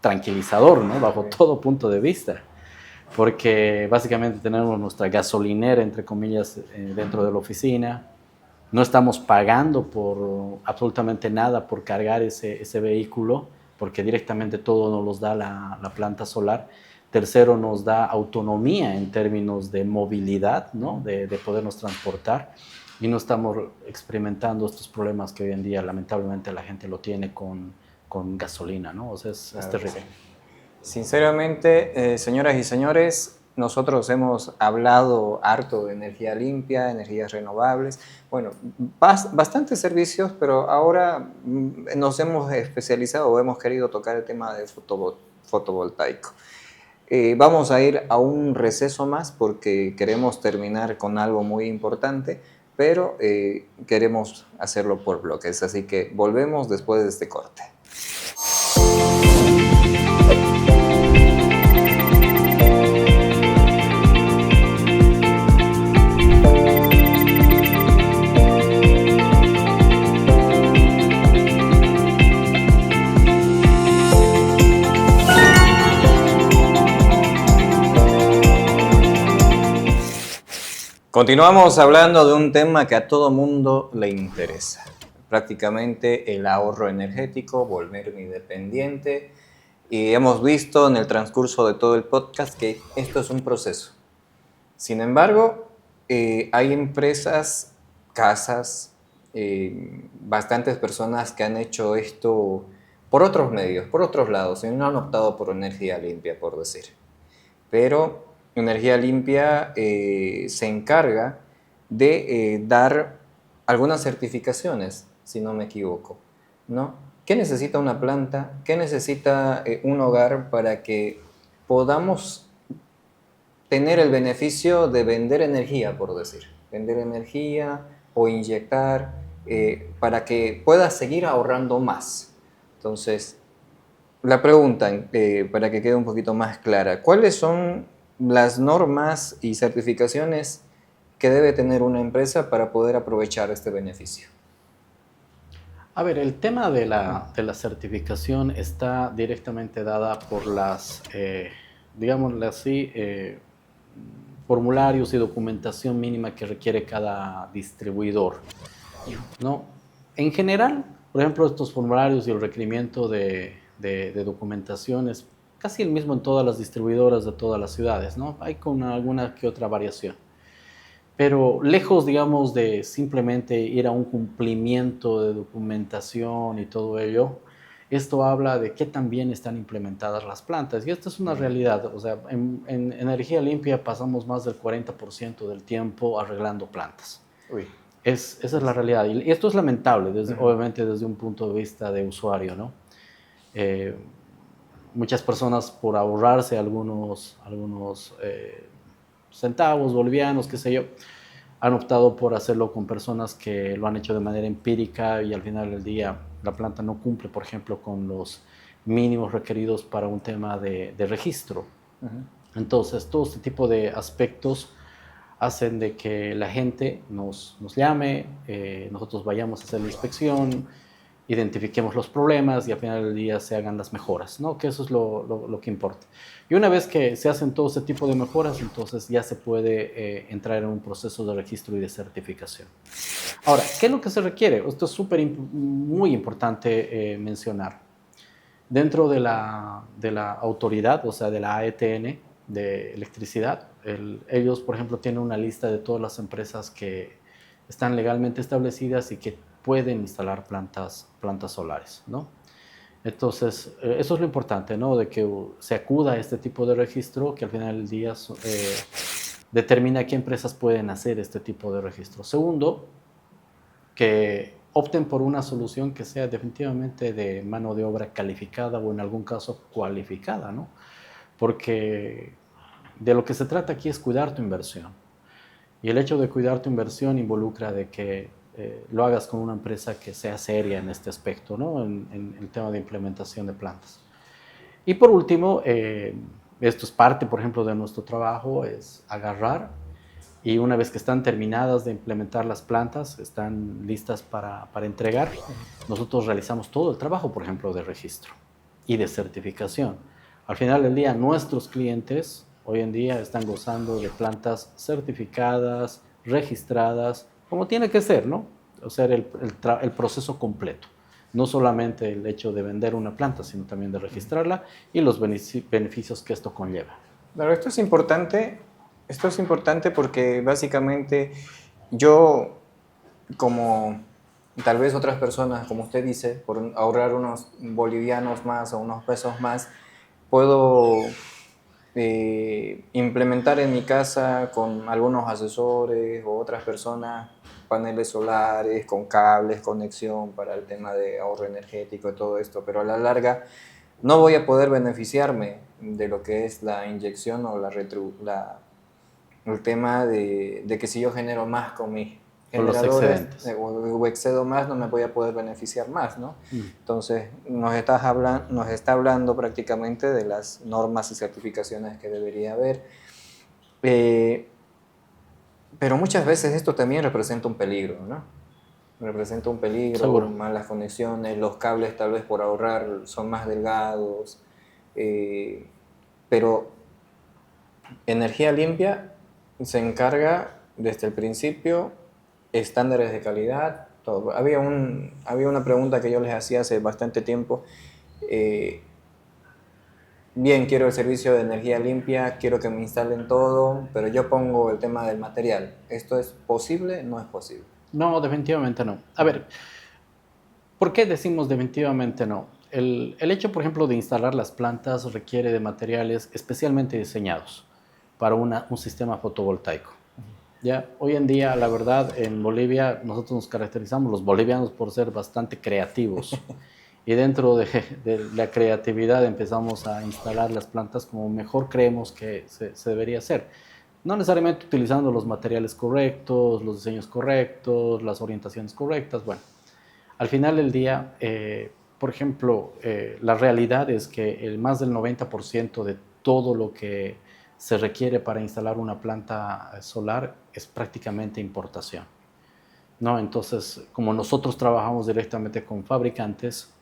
Speaker 2: tranquilizador, ¿no? Bajo todo punto de vista. Porque básicamente tenemos nuestra gasolinera, entre comillas, dentro de la oficina. No estamos pagando por absolutamente nada por cargar ese vehículo, porque directamente todo nos los da la planta solar. Tercero, nos da autonomía en términos de movilidad, ¿no? De podernos transportar, y no estamos experimentando estos problemas que hoy en día lamentablemente la gente lo tiene con gasolina, ¿no? O sea, es terrible.
Speaker 3: Sinceramente, señoras y señores, nosotros hemos hablado harto de energía limpia, energías renovables, bueno, bastantes servicios, pero ahora nos hemos especializado o hemos querido tocar el tema de fotovoltaico. Vamos a ir a un receso más porque queremos terminar con algo muy importante, pero queremos hacerlo por bloques, así que volvemos después de este corte. Continuamos hablando de un tema que a todo mundo le interesa, prácticamente el ahorro energético, volverme independiente, y hemos visto en el transcurso de todo el podcast que esto es un proceso. Sin embargo, hay empresas, casas, bastantes personas que han hecho esto por otros medios, por otros lados, y no han optado por energía limpia, por decir. Pero Energía Limpia se encarga de dar algunas certificaciones, si no me equivoco, ¿no? ¿Qué necesita una planta? ¿Qué necesita un hogar para que podamos tener el beneficio de vender energía, por decir? Vender energía o inyectar para que pueda seguir ahorrando más. Entonces, la pregunta, para que quede un poquito más clara, ¿cuáles son las normas y certificaciones que debe tener una empresa para poder aprovechar este beneficio?
Speaker 2: A ver, el tema de la certificación está directamente dada por las, digámosle así, formularios y documentación mínima que requiere cada distribuidor, ¿no? En general, por ejemplo, estos formularios y el requerimiento de documentación es casi el mismo en todas las distribuidoras de todas las ciudades, ¿no? Hay con alguna que otra variación. Pero lejos, digamos, de simplemente ir a un cumplimiento de documentación y todo ello, esto habla de qué tan bien están implementadas las plantas. Y esto es una realidad. O sea, en Energía Limpia pasamos más del 40% del tiempo arreglando plantas.
Speaker 3: Uy.
Speaker 2: Esa es la realidad. Y esto es lamentable, obviamente desde un punto de vista de usuario, ¿no? Muchas personas, por ahorrarse algunos centavos bolivianos, qué sé yo, han optado por hacerlo con personas que lo han hecho de manera empírica, y al final del día la planta no cumple, por ejemplo, con los mínimos requeridos para un tema de registro. Entonces, todo este tipo de aspectos hacen de que la gente nos llame, nosotros vayamos a hacer la inspección, identifiquemos los problemas y al final del día se hagan las mejoras, ¿no? Que eso es lo que importa. Y una vez que se hacen todo ese tipo de mejoras, entonces ya se puede entrar en un proceso de registro y de certificación. Ahora, ¿qué es lo que se requiere? Esto es muy importante mencionar. Dentro de la autoridad, o sea, de la AETN de electricidad, ellos, por ejemplo, tienen una lista de todas las empresas que están legalmente establecidas y que pueden instalar plantas solares, ¿no? Entonces, eso es lo importante, ¿no? De que se acuda a este tipo de registro, que al final del día determina qué empresas pueden hacer este tipo de registro. Segundo, que opten por una solución que sea definitivamente de mano de obra calificada o en algún caso cualificada, ¿no? Porque de lo que se trata aquí es cuidar tu inversión. Y el hecho de cuidar tu inversión involucra de que lo hagas con una empresa que sea seria en este aspecto, ¿no? En el tema de implementación de plantas. Y por último, esto es parte, por ejemplo, de nuestro trabajo, es agarrar y una vez que están terminadas de implementar las plantas, están listas para entregar, nosotros realizamos todo el trabajo, por ejemplo, de registro y de certificación. Al final del día, nuestros clientes hoy en día están gozando de plantas certificadas, registradas, como tiene que ser, ¿no? O sea, el proceso completo. No solamente el hecho de vender una planta, sino también de registrarla y los beneficios que esto conlleva.
Speaker 3: Pero esto es importante porque básicamente yo, como tal vez otras personas, como usted dice, por ahorrar unos bolivianos más o unos pesos más, puedo implementar en mi casa con algunos asesores o otras personas paneles solares, con cables, conexión para el tema de ahorro energético y todo esto, pero a la larga no voy a poder beneficiarme de lo que es la inyección o el tema de que si yo genero más con mis generadores o excedo más, no me voy a poder beneficiar más, ¿no? Entonces, nos está hablando prácticamente de las normas y certificaciones que debería haber. Pero muchas veces esto también representa un peligro, ¿no? Representa un peligro,
Speaker 2: seguro,
Speaker 3: malas conexiones, los cables tal vez por ahorrar son más delgados, pero Energía Limpia se encarga desde el principio estándares de calidad, todo. Había una pregunta que yo les hacía hace bastante tiempo. Bien, quiero el servicio de energía limpia, quiero que me instalen todo, pero yo pongo el tema del material. ¿Esto es posible? ¿No es posible?
Speaker 2: No, definitivamente no. A ver, ¿por qué decimos definitivamente no? El hecho, por ejemplo, de instalar las plantas requiere de materiales especialmente diseñados para un sistema fotovoltaico. Ya, hoy en día, la verdad, en Bolivia nosotros nos caracterizamos, los bolivianos, por ser bastante creativos. Y dentro de la creatividad empezamos a instalar las plantas como mejor creemos que se debería hacer. No necesariamente utilizando los materiales correctos, los diseños correctos, las orientaciones correctas. Bueno, al final del día, por ejemplo, la realidad es que el más del 90% de todo lo que se requiere para instalar una planta solar es prácticamente importación, ¿no? Entonces, como nosotros trabajamos directamente con fabricantes,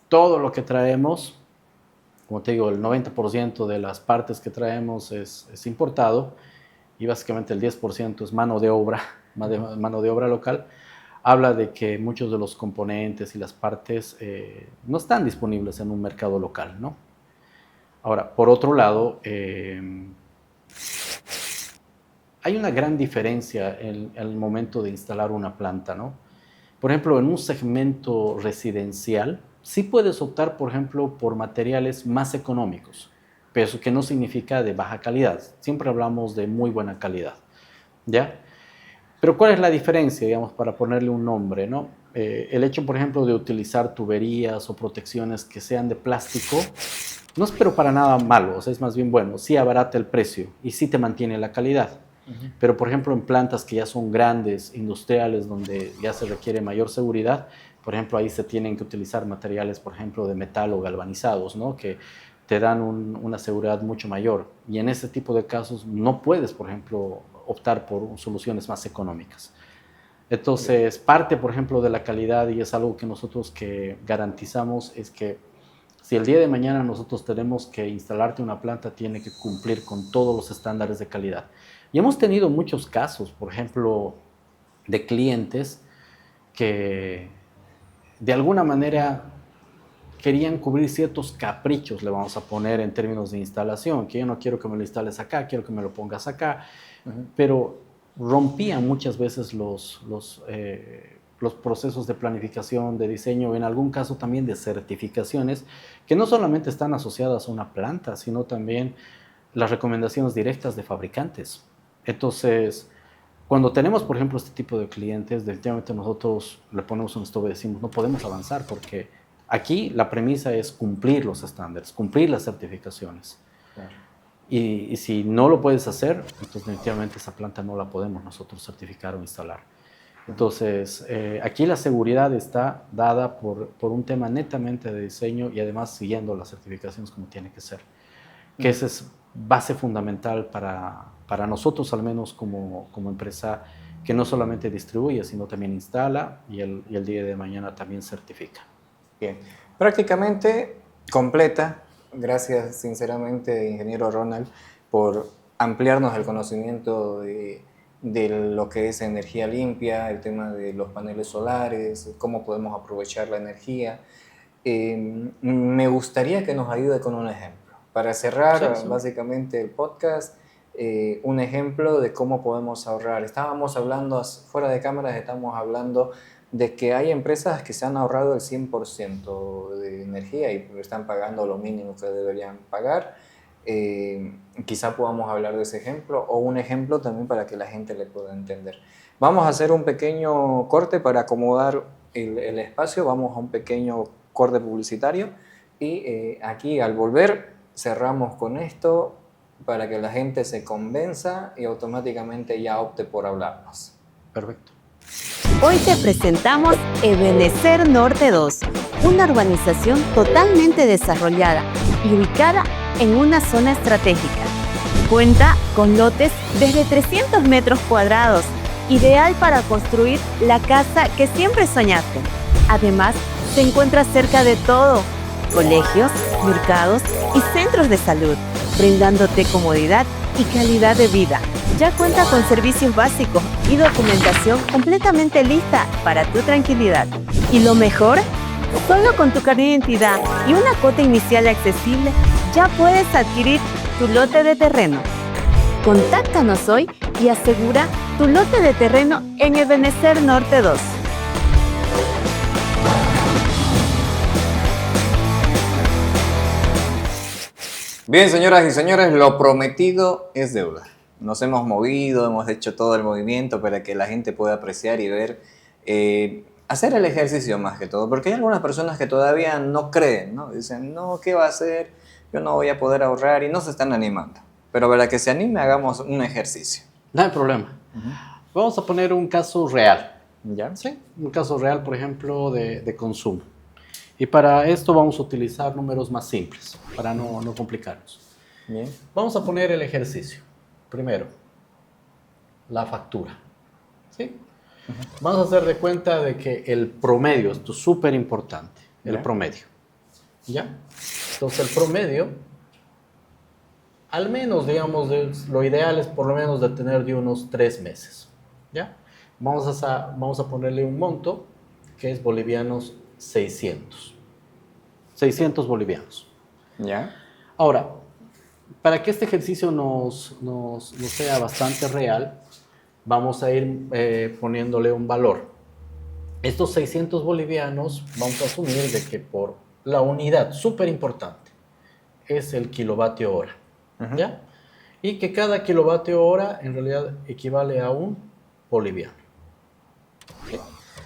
Speaker 2: todo lo que traemos, como te digo, el 90% de las partes que traemos es importado y básicamente el 10% es mano de obra local. Habla de que muchos de los componentes y las partes no están disponibles en un mercado local, ¿no? Ahora, por otro lado, hay una gran diferencia en el momento de instalar una planta, ¿no? Por ejemplo, en un segmento residencial, sí puedes optar, por ejemplo, por materiales más económicos, pero eso que no significa de baja calidad. Siempre hablamos de muy buena calidad, ¿ya? Pero ¿cuál es la diferencia, digamos, para ponerle un nombre, ¿no? El hecho, por ejemplo, de utilizar tuberías o protecciones que sean de plástico, no es pero para nada malo, o sea, es más bien bueno, sí abarata el precio y sí te mantiene la calidad. Pero, por ejemplo, en plantas que ya son grandes, industriales, donde ya se requiere mayor seguridad, por ejemplo, ahí se tienen que utilizar materiales, por ejemplo, de metal o galvanizados, ¿no? Que te dan una seguridad mucho mayor. Y en ese tipo de casos no puedes, por ejemplo, optar por soluciones más económicas. Entonces, parte, por ejemplo, de la calidad, y es algo que nosotros que garantizamos, es que si el día de mañana nosotros tenemos que instalarte una planta, tiene que cumplir con todos los estándares de calidad. Y hemos tenido muchos casos, por ejemplo, de clientes que de alguna manera querían cubrir ciertos caprichos, le vamos a poner en términos de instalación, que yo no quiero que me lo instales acá, quiero que me lo pongas acá, pero rompían muchas veces los procesos de planificación, de diseño, en algún caso también de certificaciones, que no solamente están asociadas a una planta, sino también las recomendaciones directas de fabricantes. Entonces, cuando tenemos, por ejemplo, este tipo de clientes, definitivamente nosotros le ponemos un stop y decimos, no podemos avanzar porque aquí la premisa es cumplir los estándares, cumplir las certificaciones.
Speaker 3: Claro.
Speaker 2: Y si no lo puedes hacer, entonces definitivamente esa planta no la podemos nosotros certificar o instalar. Entonces, aquí la seguridad está dada por un tema netamente de diseño y además siguiendo las certificaciones como tiene que ser. Que esa es base fundamental para nosotros, al menos como empresa, que no solamente distribuye, sino también instala y el día de mañana también certifica.
Speaker 3: Bien, prácticamente completa. Gracias sinceramente, ingeniero Ronald, por ampliarnos el conocimiento de lo que es energía limpia, el tema de los paneles solares, cómo podemos aprovechar la energía. Me gustaría que nos ayude con un ejemplo. Para cerrar
Speaker 2: Sí.
Speaker 3: básicamente el podcast, un ejemplo de cómo podemos ahorrar. Estábamos hablando, fuera de cámaras, estamos hablando de que hay empresas que se han ahorrado el 100% de energía y están pagando lo mínimo que deberían pagar. Quizá podamos hablar de ese ejemplo o un ejemplo también para que la gente le pueda entender. Vamos a hacer un pequeño corte para acomodar el espacio, vamos a un pequeño corte publicitario y aquí al volver cerramos con esto para que la gente se convenza y automáticamente ya opte por hablarnos.
Speaker 2: Perfecto.
Speaker 5: Hoy te presentamos Ebenecer Norte 2, una urbanización totalmente desarrollada y ubicada en una zona estratégica. Cuenta con lotes desde 300 metros cuadrados, ideal para construir la casa que siempre soñaste. Además, se encuentra cerca de todo: colegios, mercados y centros de salud, brindándote comodidad y calidad de vida. Ya cuenta con servicios básicos y documentación completamente lista para tu tranquilidad. Y lo mejor, solo con tu carnet de identidad y una cuota inicial accesible, ya puedes adquirir tu lote de terreno. Contáctanos hoy y asegura tu lote de terreno en Ebenecer Norte 2.
Speaker 3: Bien, señoras y señores, lo prometido es deuda. Nos hemos movido, hemos hecho todo el movimiento para que la gente pueda apreciar y ver, hacer el ejercicio más que todo, porque hay algunas personas que todavía no creen, ¿no? Dicen, no, ¿qué va a hacer? Yo no voy a poder ahorrar y no se están animando. Pero para que se anime, hagamos un ejercicio.
Speaker 2: No hay problema. Vamos a poner un caso real.
Speaker 3: ¿Ya?
Speaker 2: Sí, un caso real, por ejemplo, de consumo. Y para esto vamos a utilizar números más simples, para no complicarnos.
Speaker 3: Bien.
Speaker 2: Vamos a poner el ejercicio. Primero, la factura. ¿Sí? Vamos a hacer de cuenta de que el promedio, esto es súper importante, el promedio. ¿Ya? Entonces el promedio, al menos, digamos, lo ideal es por lo menos de tener de unos 3 meses. ¿Ya? Vamos a ponerle un monto que es bolivianos 600. 600 bolivianos.
Speaker 3: ¿Ya?
Speaker 2: Ahora, para que este ejercicio nos sea bastante real, vamos a ir poniéndole un valor. Estos 600 bolivianos, vamos a asumir de que por la unidad, súper importante, es el kilovatio hora. ¿Ya? Y que cada kilovatio hora en realidad equivale a un boliviano. ¿Sí?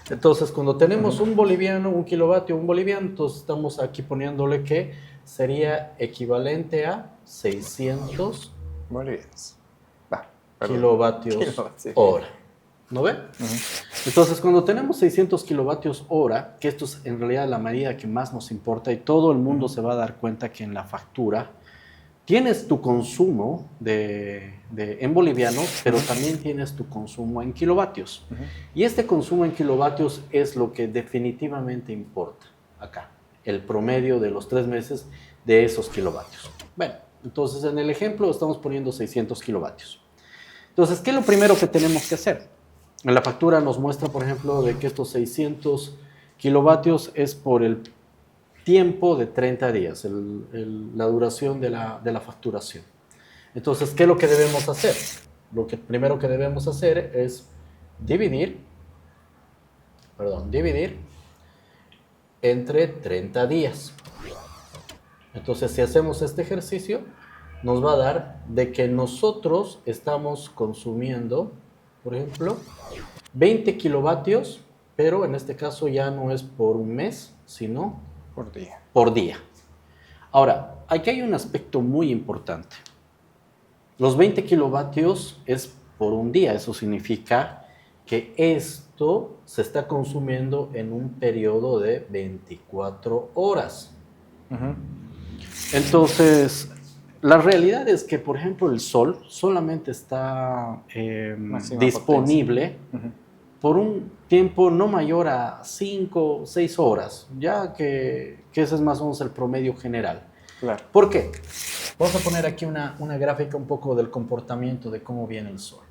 Speaker 2: Entonces, cuando tenemos un boliviano, un kilovatio, un boliviano, entonces estamos aquí poniéndole que sería equivalente a 600
Speaker 3: Bolivianos.
Speaker 2: kilovatios hora. ¿No ve? Entonces, cuando tenemos 600 kilovatios hora, que esto es en realidad la medida que más nos importa y todo el mundo se va a dar cuenta que en la factura tienes tu consumo en bolivianos, pero también tienes tu consumo en kilovatios. Y este consumo en kilovatios es lo que definitivamente importa acá, el promedio de los 3 meses de esos kilovatios. Bueno, entonces en el ejemplo estamos poniendo 600 kilovatios. Entonces, ¿qué es lo primero que tenemos que hacer? En la factura nos muestra, por ejemplo, de que estos 600 kilovatios es por el tiempo de 30 días, la duración de la facturación. Entonces, ¿qué es lo que debemos hacer? Lo que primero que debemos hacer es dividir dividir entre 30 días. Entonces, si hacemos este ejercicio, nos va a dar de que nosotros estamos consumiendo, por ejemplo, 20 kilovatios, pero en este caso ya no es por un mes, sino
Speaker 3: Por día.
Speaker 2: por día. Ahora, aquí hay un aspecto muy importante. Los 20 kilovatios es por un día, eso significa que esto se está consumiendo en un periodo de 24 horas. Entonces, la realidad es que, por ejemplo, el sol solamente está
Speaker 3: Máxima
Speaker 2: disponible por un tiempo no mayor a 5 o 6 horas, ya que ese es más o menos el promedio general.
Speaker 3: Claro.
Speaker 2: ¿Por qué? Vamos a poner aquí una gráfica un poco del comportamiento de cómo viene el sol.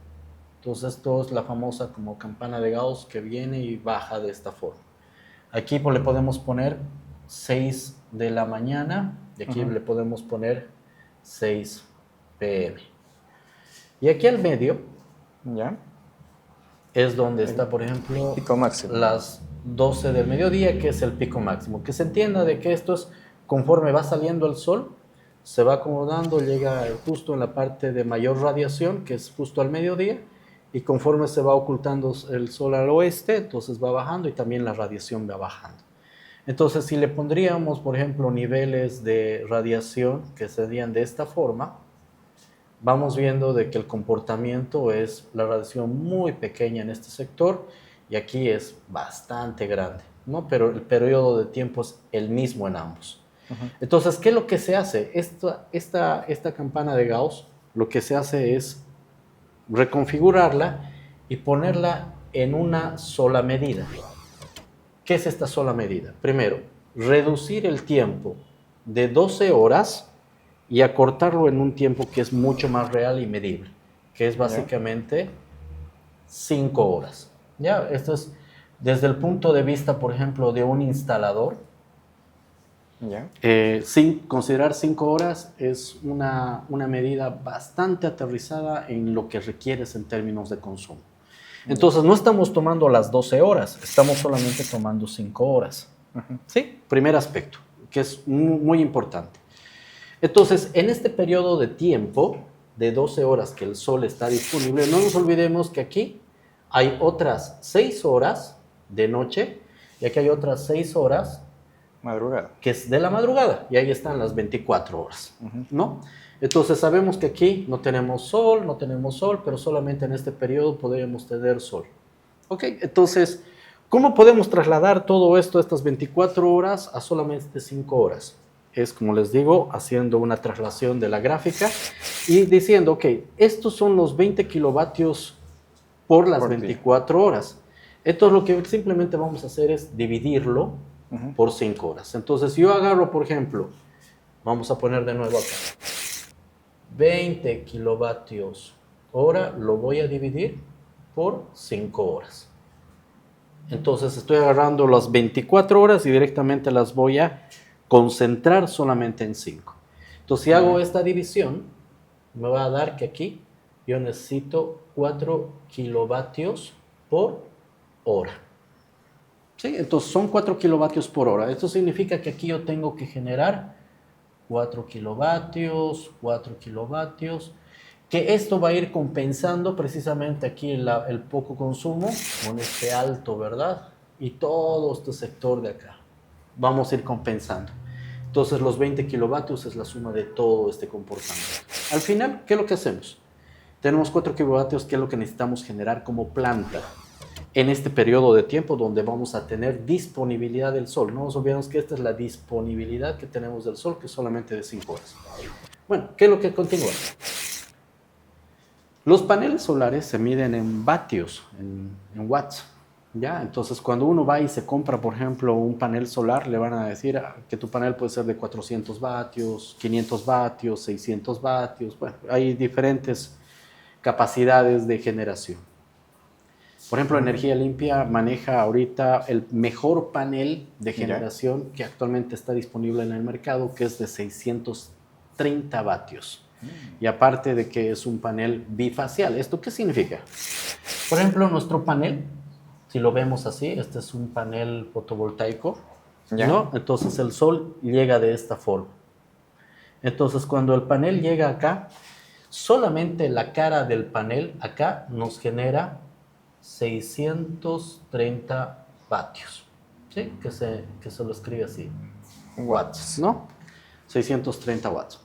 Speaker 2: Entonces, esto es la famosa como campana de Gauss que viene y baja de esta forma. Aquí pues, le podemos poner 6 de la mañana y aquí le podemos poner 6 p.m. Y aquí al medio
Speaker 3: ¿Ya?
Speaker 2: es donde está, por ejemplo,
Speaker 3: Pico máximo.
Speaker 2: las 12 del mediodía, que es el pico máximo. Que se entienda de que esto es conforme va saliendo el sol, se va acomodando, llega justo en la parte de mayor radiación, que es justo al mediodía, y conforme se va ocultando el sol al oeste, entonces va bajando y también la radiación va bajando. Entonces, si le pondríamos, por ejemplo, niveles de radiación que serían de esta forma, vamos viendo de que el comportamiento es la radiación muy pequeña en este sector y aquí es bastante grande, ¿no? Pero el periodo de tiempo es el mismo en ambos. Entonces, ¿qué es lo que se hace? Esta campana de Gauss, lo que se hace es reconfigurarla y ponerla en una sola medida. ¿Qué es esta sola medida? Primero, reducir el tiempo de 12 horas y acortarlo en un tiempo que es mucho más real y medible, que es básicamente 5 horas. ¿Ya? Esto es desde el punto de vista, por ejemplo, de un instalador.
Speaker 3: ¿Ya?
Speaker 2: Sin considerar 5 horas es una medida bastante aterrizada en lo que requieres en términos de consumo. Entonces, no estamos tomando las 12 horas, estamos solamente tomando 5 horas. ¿Sí? Primer aspecto, que es muy, muy importante. Entonces, en este periodo de tiempo, de 12 horas que el sol está disponible, no nos olvidemos que aquí hay otras 6 horas de noche y aquí hay otras 6 horas
Speaker 3: Madrugada.
Speaker 2: que es de la madrugada, y ahí están las 24 horas, ¿no? Entonces sabemos que aquí no tenemos sol, pero solamente en este periodo podríamos tener sol. Ok, entonces, ¿cómo podemos trasladar todo esto, estas 24 horas, a solamente 5 horas? Es, como les digo, haciendo una traslación de la gráfica y diciendo, ok, estos son los 20 kilovatios por las 24 horas. Entonces, lo que simplemente vamos a hacer es dividirlo por 5 horas. Entonces, si yo agarro, por ejemplo, vamos a poner de nuevo acá, 20 kilovatios hora, lo voy a dividir por 5 horas. Entonces, estoy agarrando las 24 horas y directamente las voy a concentrar solamente en 5. Entonces, si hago esta división, me va a dar que aquí yo necesito 4 kilovatios por hora. ¿Sí? Entonces, son 4 kilovatios por hora. Esto significa que aquí yo tengo que generar 4 kilovatios, que esto va a ir compensando precisamente aquí el poco consumo con este alto, ¿verdad? Y todo este sector de acá. Vamos a ir compensando. Entonces, los 20 kilovatios es la suma de todo este comportamiento. Al final, ¿qué es lo que hacemos? Tenemos 4 kilovatios, que es lo que necesitamos generar como planta en este periodo de tiempo donde vamos a tener disponibilidad del sol. No nos olvidemos que esta es la disponibilidad que tenemos del sol, que es solamente de 5 horas. Bueno, ¿qué es lo que continúa? Los paneles solares se miden en vatios, en watts. ¿Ya? Entonces, cuando uno va y se compra, por ejemplo, un panel solar, le van a decir que tu panel puede ser de 400 vatios, 500 vatios, 600 vatios. Bueno, hay diferentes capacidades de generación. Por ejemplo, Energía Limpia maneja ahorita el mejor panel de generación que actualmente está disponible en el mercado, que es de 630 vatios. Y aparte de que es un panel bifacial. ¿Esto qué significa? Por ejemplo, nuestro panel Si lo vemos así, este es un panel fotovoltaico,
Speaker 3: Ya.
Speaker 2: ¿no? Entonces el sol llega de esta forma. Entonces cuando el panel llega acá, solamente la cara del panel acá nos genera 630 vatios, ¿sí? Que se lo escribe así, watts, ¿no? 630 watts.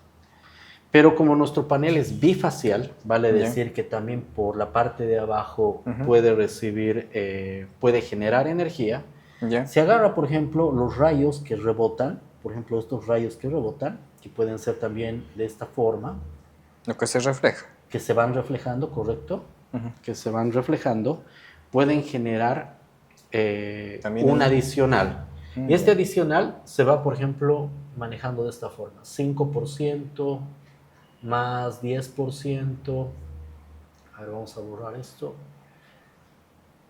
Speaker 2: Pero como nuestro panel es bifacial, vale
Speaker 3: Ya.
Speaker 2: decir que también por la parte de abajo puede recibir, puede generar energía.
Speaker 3: Ya.
Speaker 2: Se agarra, por ejemplo, los rayos que rebotan, por ejemplo, estos rayos que rebotan, que pueden ser también de esta forma,
Speaker 3: Lo que se refleja.
Speaker 2: que se van reflejando, ¿correcto?
Speaker 3: Ujú.
Speaker 2: Que se van reflejando, pueden generar
Speaker 3: También
Speaker 2: un
Speaker 3: el-
Speaker 2: adicional. Y este adicional se va, por ejemplo, manejando de esta forma: 5% más 10%. A ver, vamos a borrar esto.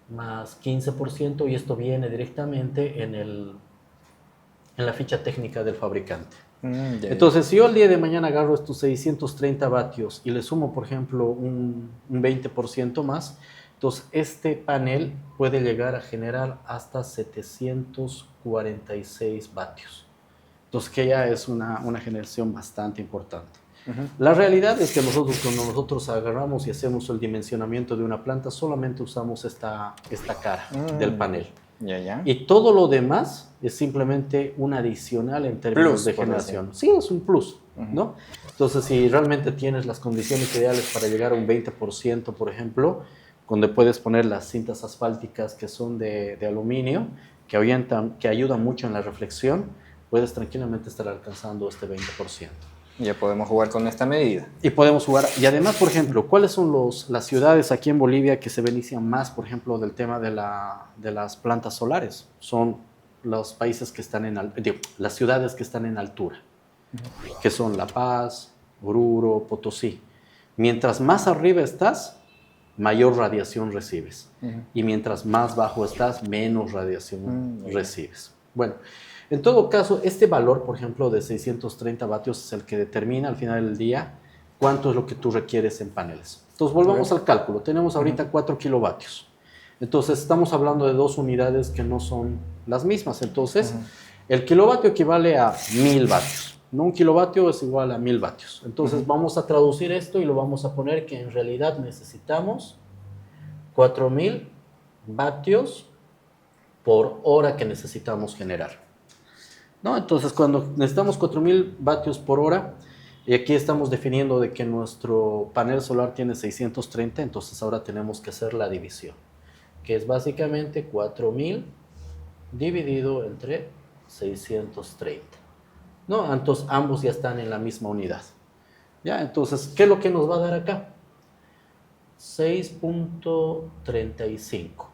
Speaker 2: Más 15%, y esto viene directamente en la ficha técnica del fabricante.
Speaker 3: Ya.
Speaker 2: Entonces, si yo el día de mañana agarro estos 630 vatios y le sumo, por ejemplo, un 20% más, entonces este panel puede llegar a generar hasta 746 vatios. Entonces, que ya es una generación bastante importante.
Speaker 3: Ujú.
Speaker 2: La realidad es que nosotros, cuando nosotros agarramos y hacemos el dimensionamiento de una planta, solamente usamos esta cara del panel.
Speaker 3: Ya.
Speaker 2: Y todo lo demás es simplemente un adicional en términos
Speaker 3: Plus,
Speaker 2: de
Speaker 3: por
Speaker 2: generación. Sí, es un plus, ¿no? Entonces, si realmente tienes las condiciones ideales para llegar a un 20%, por ejemplo, donde puedes poner las cintas asfálticas que son de aluminio, que ayudan mucho en la reflexión, puedes tranquilamente estar alcanzando este 20%.
Speaker 3: Ya podemos jugar con esta medida.
Speaker 2: Y podemos jugar. Y además, por ejemplo, ¿cuáles son las ciudades aquí en Bolivia que se benefician más, por ejemplo, del tema de las plantas solares? Son los países que están las ciudades que están en altura, que son La Paz, Oruro, Potosí. Mientras más arriba estás, mayor radiación recibes. Y mientras más bajo estás, menos radiación recibes. Bueno, en todo caso, este valor, por ejemplo, de 630 vatios es el que determina al final del día cuánto es lo que tú requieres en paneles. Entonces, volvamos al cálculo. Tenemos ahorita 4 kilovatios. Entonces, estamos hablando de dos unidades que no son las mismas. Entonces, el kilovatio equivale a 1000 vatios. ¿No? Un kilovatio es igual a 1000 vatios. Entonces, vamos a traducir esto y lo vamos a poner que en realidad necesitamos 4000 vatios por hora que necesitamos generar, ¿no? Entonces, cuando necesitamos 4000 vatios por hora, y aquí estamos definiendo de que nuestro panel solar tiene 630, entonces ahora tenemos que hacer la división, que es básicamente 4000 dividido entre 630, ¿no? Entonces, ambos ya están en la misma unidad. ¿Ya? Entonces, ¿qué es lo que nos va a dar acá? 6.35.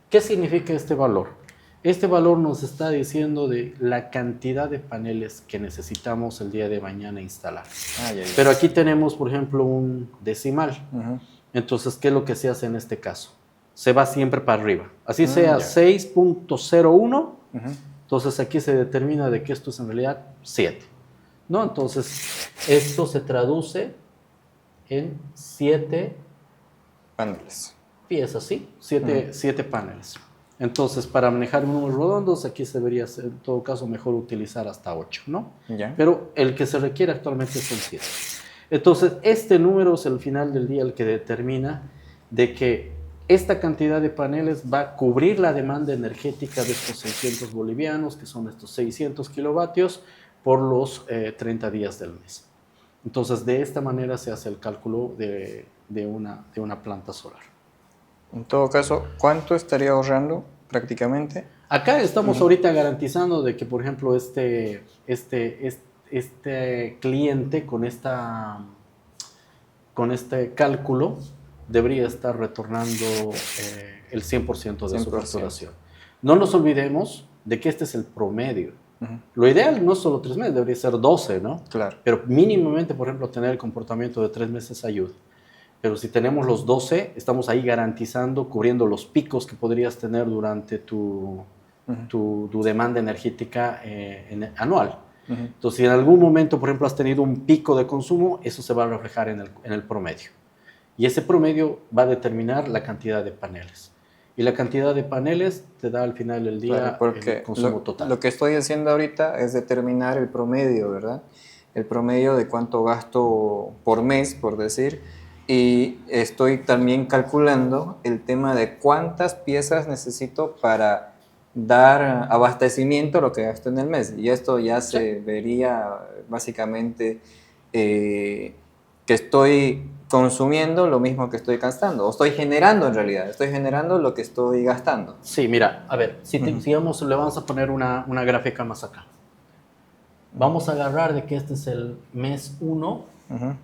Speaker 2: ¿Qué significa este valor? Este valor nos está diciendo de la cantidad de paneles que necesitamos el día de mañana instalar.
Speaker 3: Ya.
Speaker 2: Pero aquí tenemos, por ejemplo, un decimal. Entonces, ¿qué es lo que se hace en este caso? Se va siempre para arriba. Así sea 6.01, entonces aquí se determina de que esto es en realidad 7. ¿No? Entonces, esto se traduce en 7
Speaker 3: Paneles.
Speaker 2: piezas, ¿sí? 7 paneles. Entonces, para manejar números redondos, aquí se debería ser, en todo caso, mejor utilizar hasta 8, ¿no?
Speaker 3: Ya.
Speaker 2: Pero el que se requiere actualmente son 7. Entonces, este número es al final del día el que determina de que esta cantidad de paneles va a cubrir la demanda energética de estos 600 bolivianos, que son estos 600 kilovatios, por los 30 días del mes. Entonces, de esta manera se hace el cálculo de una planta solar.
Speaker 3: En todo caso, ¿cuánto estaría ahorrando prácticamente?
Speaker 2: Acá estamos ahorita garantizando de que, por ejemplo, este cliente con este cálculo debería estar retornando el 100% de su
Speaker 3: 100%.
Speaker 2: facturación. No nos olvidemos de que este es el promedio. Lo ideal no es solo 3 meses, debería ser 12, ¿no?
Speaker 3: Claro.
Speaker 2: Pero mínimamente, por ejemplo, tener el comportamiento de 3 meses ayuda. Pero si tenemos los 12, estamos ahí garantizando, cubriendo los picos que podrías tener durante tu demanda energética anual. Entonces, si en algún momento, por ejemplo, has tenido un pico de consumo, eso se va a reflejar en el promedio. Y ese promedio va a determinar la cantidad de paneles. Y la cantidad de paneles te da al final del día
Speaker 3: Claro, porque
Speaker 2: el consumo total.
Speaker 3: lo que estoy haciendo ahorita es determinar el promedio, ¿verdad? El promedio de cuánto gasto por mes, por decir, y estoy también calculando el tema de cuántas piezas necesito para dar abastecimiento a lo que gasto en el mes. Y esto ya se vería básicamente que estoy consumiendo lo mismo que estoy gastando, o estoy generando en realidad, estoy generando lo que estoy gastando.
Speaker 2: Sí, mira, a ver, si digamos, le vamos a poner una gráfica más acá. Vamos a agarrar de que este es el mes 1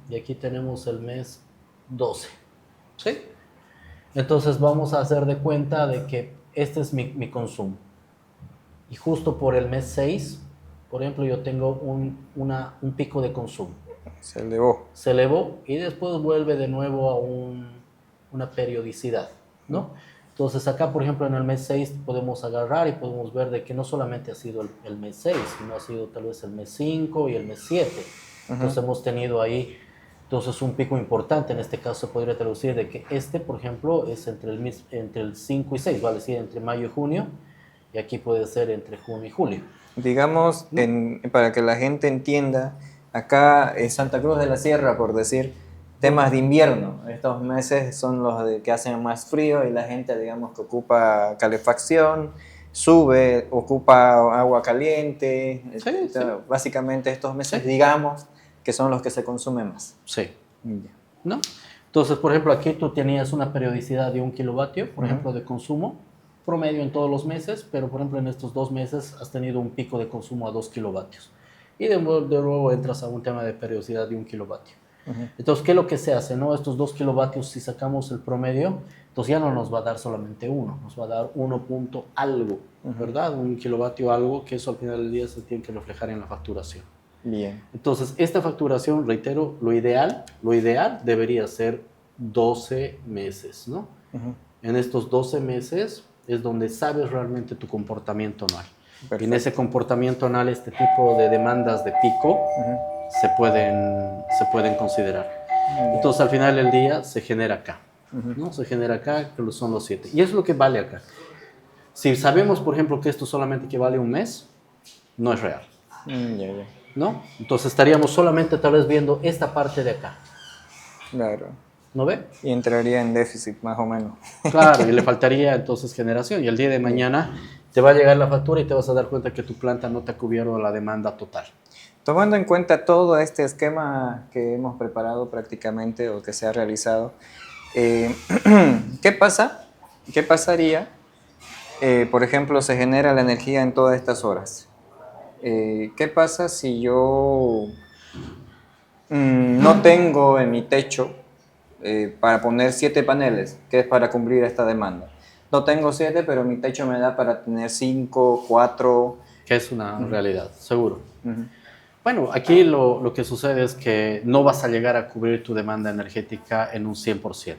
Speaker 2: y aquí tenemos el mes 12, ¿sí? Entonces vamos a hacer de cuenta de que este es mi consumo. Y justo por el mes 6, por ejemplo, yo tengo un pico de consumo.
Speaker 3: Se elevó.
Speaker 2: Se elevó y después vuelve de nuevo a una periodicidad, ¿no? Entonces acá, por ejemplo, en el mes 6 podemos agarrar y podemos ver de que no solamente ha sido el mes 6, sino ha sido tal vez el mes 5 y el mes 7. Entonces hemos tenido ahí entonces un pico importante. En este caso se podría traducir de que por ejemplo, es entre el 5 y 6, vale decir, entre mayo y junio, y aquí puede ser entre junio y julio.
Speaker 3: Digamos, para que la gente entienda, acá en Santa Cruz de la Sierra, por decir, temas de invierno. Estos meses son los que hacen más frío y la gente, digamos, que ocupa calefacción, ocupa agua caliente.
Speaker 2: Sí.
Speaker 3: Básicamente estos meses, digamos, que son los que se consumen más.
Speaker 2: Sí. ¿No? Entonces, por ejemplo, aquí tú tenías una periodicidad de 1 kilovatio, por ejemplo, de consumo promedio en todos los meses, pero por ejemplo en estos 2 meses has tenido un pico de consumo a 2 kilovatios. Y de nuevo entras a un tema de periodicidad de 1 kilovatio. Entonces, ¿qué es lo que se hace? ¿No? Estos 2 kilovatios, si sacamos el promedio, entonces ya no nos va a dar solamente 1, nos va a dar 1 punto algo, ¿verdad? 1 kilovatio algo, que eso al final del día se tiene que reflejar en la facturación.
Speaker 3: Bien.
Speaker 2: Entonces, esta facturación, reitero, lo ideal debería ser 12 meses, ¿no? En estos 12 meses es donde sabes realmente tu comportamiento anual.
Speaker 3: Perfecto.
Speaker 2: Y en ese comportamiento anual, este tipo de demandas de pico se pueden considerar. Entonces, al final del día, se genera acá, ¿no? Se genera acá, que son los 7. Y es lo que vale acá. Si sabemos, por ejemplo, que esto solamente equivale a un mes, no es real. ¿No? Entonces, estaríamos solamente tal vez viendo esta parte de acá.
Speaker 3: Claro.
Speaker 2: ¿No ve?
Speaker 3: Y entraría en déficit, más o menos.
Speaker 2: Claro, y le faltaría entonces generación. Y el día de mañana te va a llegar la factura y te vas a dar cuenta que tu planta no te ha cubierto la demanda total.
Speaker 3: Tomando en cuenta todo este esquema que hemos preparado prácticamente o que se ha realizado, ¿qué pasa? ¿Qué pasaría? Por ejemplo, se genera la energía en todas estas horas. ¿Qué pasa si yo no tengo en mi techo para poner 7 paneles, que es para cumplir esta demanda? No tengo 7, pero mi techo me da para tener 5, 4.
Speaker 2: Que es una realidad, seguro. Bueno, aquí lo que sucede es que no vas a llegar a cubrir tu demanda energética en un 100%.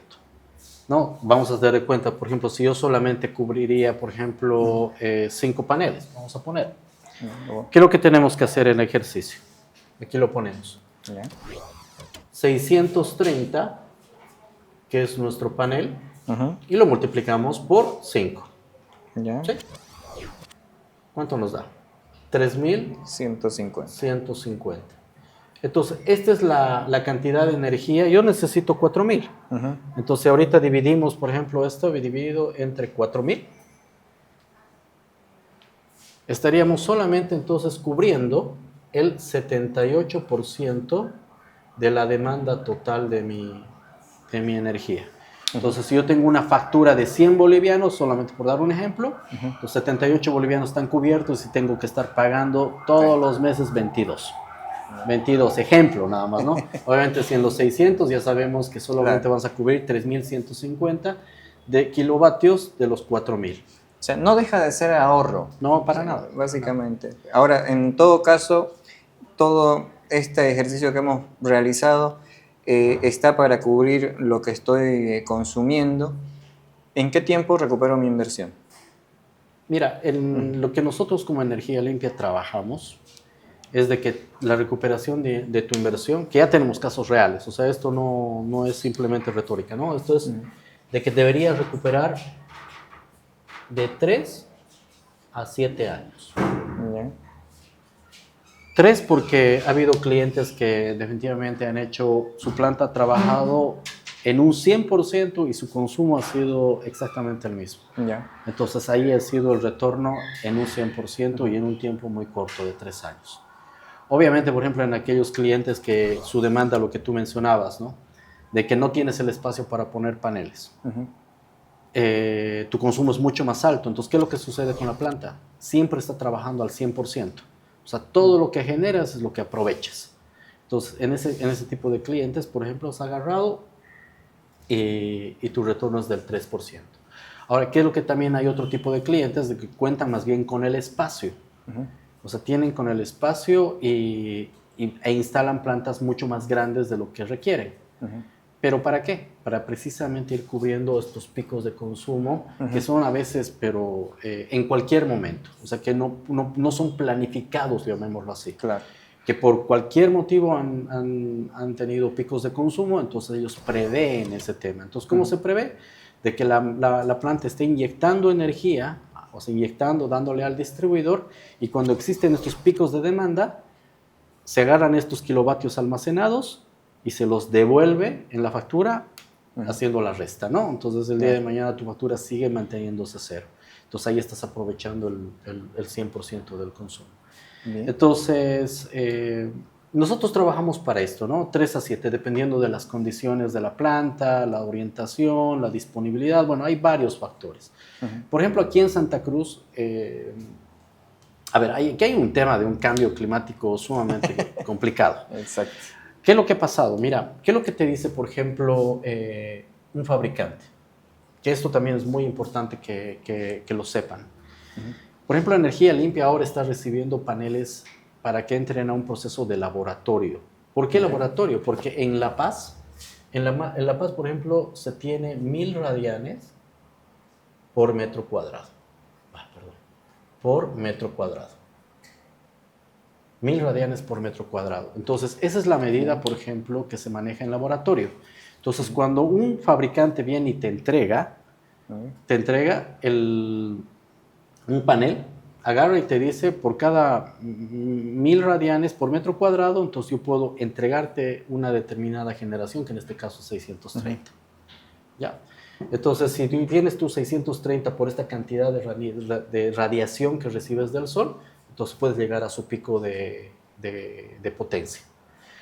Speaker 2: ¿No? Vamos a dar de cuenta, por ejemplo, si yo solamente cubriría, por ejemplo, 5 paneles, vamos a poner. ¿Qué es lo que tenemos que hacer en el ejercicio? Aquí lo ponemos. 630, que es nuestro panel, y lo multiplicamos por 5. ¿Sí? ¿Cuánto nos da? 3.150. 150. Entonces, esta es la cantidad de energía. Yo necesito 4.000. Entonces, ahorita dividimos, por ejemplo, esto dividido entre 4.000. Estaríamos solamente entonces cubriendo el 78% de la demanda total de mi energía. Entonces, si yo tengo una factura de 100 bolivianos, solamente por dar un ejemplo, los 78 bolivianos están cubiertos y tengo que estar pagando todos los meses 22. 22, ejemplo nada más, ¿no? Obviamente, si en los 600 ya sabemos que solamente vamos a cubrir 3.150 de kilovatios de los 4.000.
Speaker 3: O sea, no deja de ser ahorro.
Speaker 2: No, para nada.
Speaker 3: Básicamente. Ahora, en todo caso, todo este ejercicio que hemos realizado está para cubrir lo que estoy consumiendo. ¿En qué tiempo recupero mi inversión?
Speaker 2: Mira, en lo que nosotros como Energía Limpia trabajamos es de que la recuperación de tu inversión, que ya tenemos casos reales, o sea, esto no es simplemente retórica, ¿no? Esto es de que deberías recuperar de 3 a 7 años.
Speaker 3: Ya.
Speaker 2: 3 porque ha habido clientes que definitivamente han hecho, su planta ha trabajado en un 100% y su consumo ha sido exactamente el mismo.
Speaker 3: Ya.
Speaker 2: Entonces ahí ha sido el retorno en un 100% y en un tiempo muy corto de 3 años. Obviamente, por ejemplo, en aquellos clientes que su demanda, lo que tú mencionabas, ¿no? De que no tienes el espacio para poner paneles. Tu consumo es mucho más alto. Entonces, ¿qué es lo que sucede con la planta? Siempre está trabajando al 100%. O sea, todo lo que generas es lo que aprovechas. Entonces, en ese tipo de clientes, por ejemplo, has agarrado y tu retorno es del 3%. Ahora, ¿qué es lo que también hay otro tipo de clientes de que cuentan más bien con el espacio? O sea, tienen con el espacio e instalan plantas mucho más grandes de lo que requieren. ¿Pero para qué? Para precisamente ir cubriendo estos picos de consumo que son a veces, pero en cualquier momento. O sea, que no son planificados, llamémoslo así.
Speaker 3: Claro.
Speaker 2: Que por cualquier motivo han tenido picos de consumo, entonces ellos prevén ese tema. Entonces, ¿cómo se prevé? De que la planta esté inyectando energía, o sea, inyectando, dándole al distribuidor, y cuando existen estos picos de demanda, se agarran estos kilovatios almacenados y se los devuelve en la factura haciendo la resta, ¿no? Entonces, el día de mañana tu factura sigue manteniéndose cero. Entonces, ahí estás aprovechando el 100% del consumo.
Speaker 3: Bien.
Speaker 2: Entonces, nosotros trabajamos para esto, ¿no? 3 a 7, dependiendo de las condiciones de la planta, la orientación, la disponibilidad. Bueno, hay varios factores. Por ejemplo, aquí en Santa Cruz, aquí hay un tema de un cambio climático sumamente complicado.
Speaker 3: Exacto.
Speaker 2: ¿Qué es lo que ha pasado? Mira, ¿qué es lo que te dice, por ejemplo, un fabricante? Que esto también es muy importante que lo sepan. Por ejemplo, Energía Limpia ahora está recibiendo paneles para que entren a un proceso de laboratorio. ¿Por qué laboratorio? Porque en La Paz, por ejemplo, se tiene 1000 radianes por metro cuadrado. Por metro cuadrado. 1000 radianes por metro cuadrado. Entonces, esa es la medida, por ejemplo, que se maneja en laboratorio. Entonces, cuando un fabricante viene y te entrega un panel, agarra y te dice, por cada 1000 radianes por metro cuadrado, entonces yo puedo entregarte una determinada generación, que en este caso es 630. ¿Ya? Entonces, si tienes tú 630 por esta cantidad de radiación que recibes del sol, entonces puedes llegar a su pico de potencia.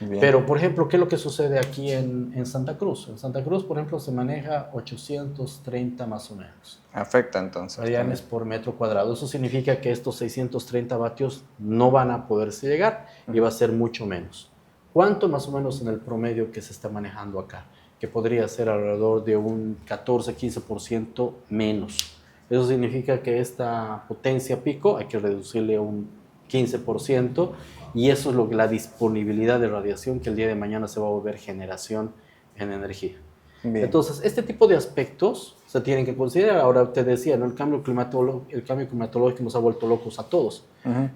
Speaker 2: Bien. Pero, por ejemplo, ¿qué es lo que sucede aquí en Santa Cruz? En Santa Cruz, por ejemplo, se maneja 830 más o menos.
Speaker 3: Afecta entonces.
Speaker 2: Radianes por metro cuadrado. Eso significa que estos 630 vatios no van a poderse llegar y va a ser mucho menos. ¿Cuánto más o menos en el promedio que se está manejando acá? Que podría ser alrededor de un 14-15% menos. Eso significa que esta potencia pico hay que reducirle un 15%, y eso es la disponibilidad de radiación que el día de mañana se va a volver generación en energía. Bien. Entonces, este tipo de aspectos se tienen que considerar. Ahora te decía, ¿no? el cambio climatológico nos ha vuelto locos a todos.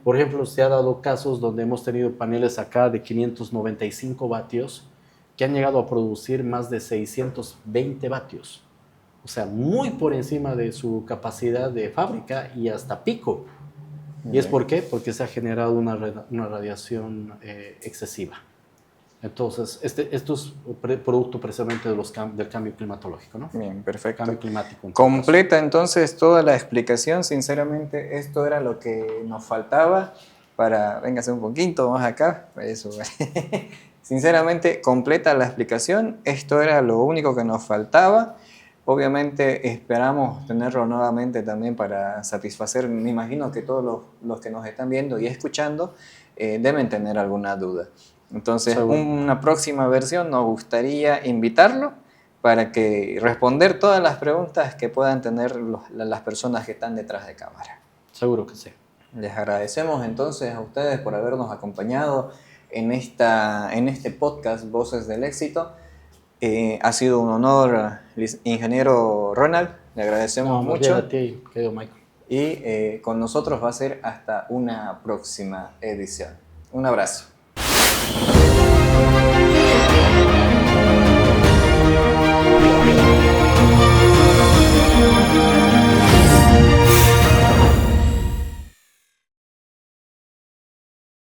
Speaker 2: Por ejemplo, se ha dado casos donde hemos tenido paneles acá de 595 vatios que han llegado a producir más de 620 vatios. O sea, muy por encima de su capacidad de fábrica y hasta pico. ¿Y es por qué? Porque se ha generado una radiación excesiva. Entonces, esto es producto precisamente del cambio climatológico, ¿no?
Speaker 3: Bien, perfecto.
Speaker 2: Cambio climático.
Speaker 3: Completa entonces toda la explicación. Sinceramente, esto era lo que nos faltaba para... Véngase un poquito más acá. Eso. Sinceramente, completa la explicación. Esto era lo único que nos faltaba. Obviamente esperamos tenerlo nuevamente también para satisfacer, me imagino que todos los que nos están viendo y escuchando deben tener alguna duda. Entonces, una próxima versión nos gustaría invitarlo para que responder todas las preguntas que puedan tener las personas que están detrás de cámara.
Speaker 2: Seguro que sí.
Speaker 3: Les agradecemos entonces a ustedes por habernos acompañado en este podcast Voces del Éxito. Ha sido un honor, ingeniero Ronald, le agradecemos mucho.
Speaker 2: A ti, querido Michael.
Speaker 3: Y con nosotros va a ser hasta una próxima edición. Un abrazo.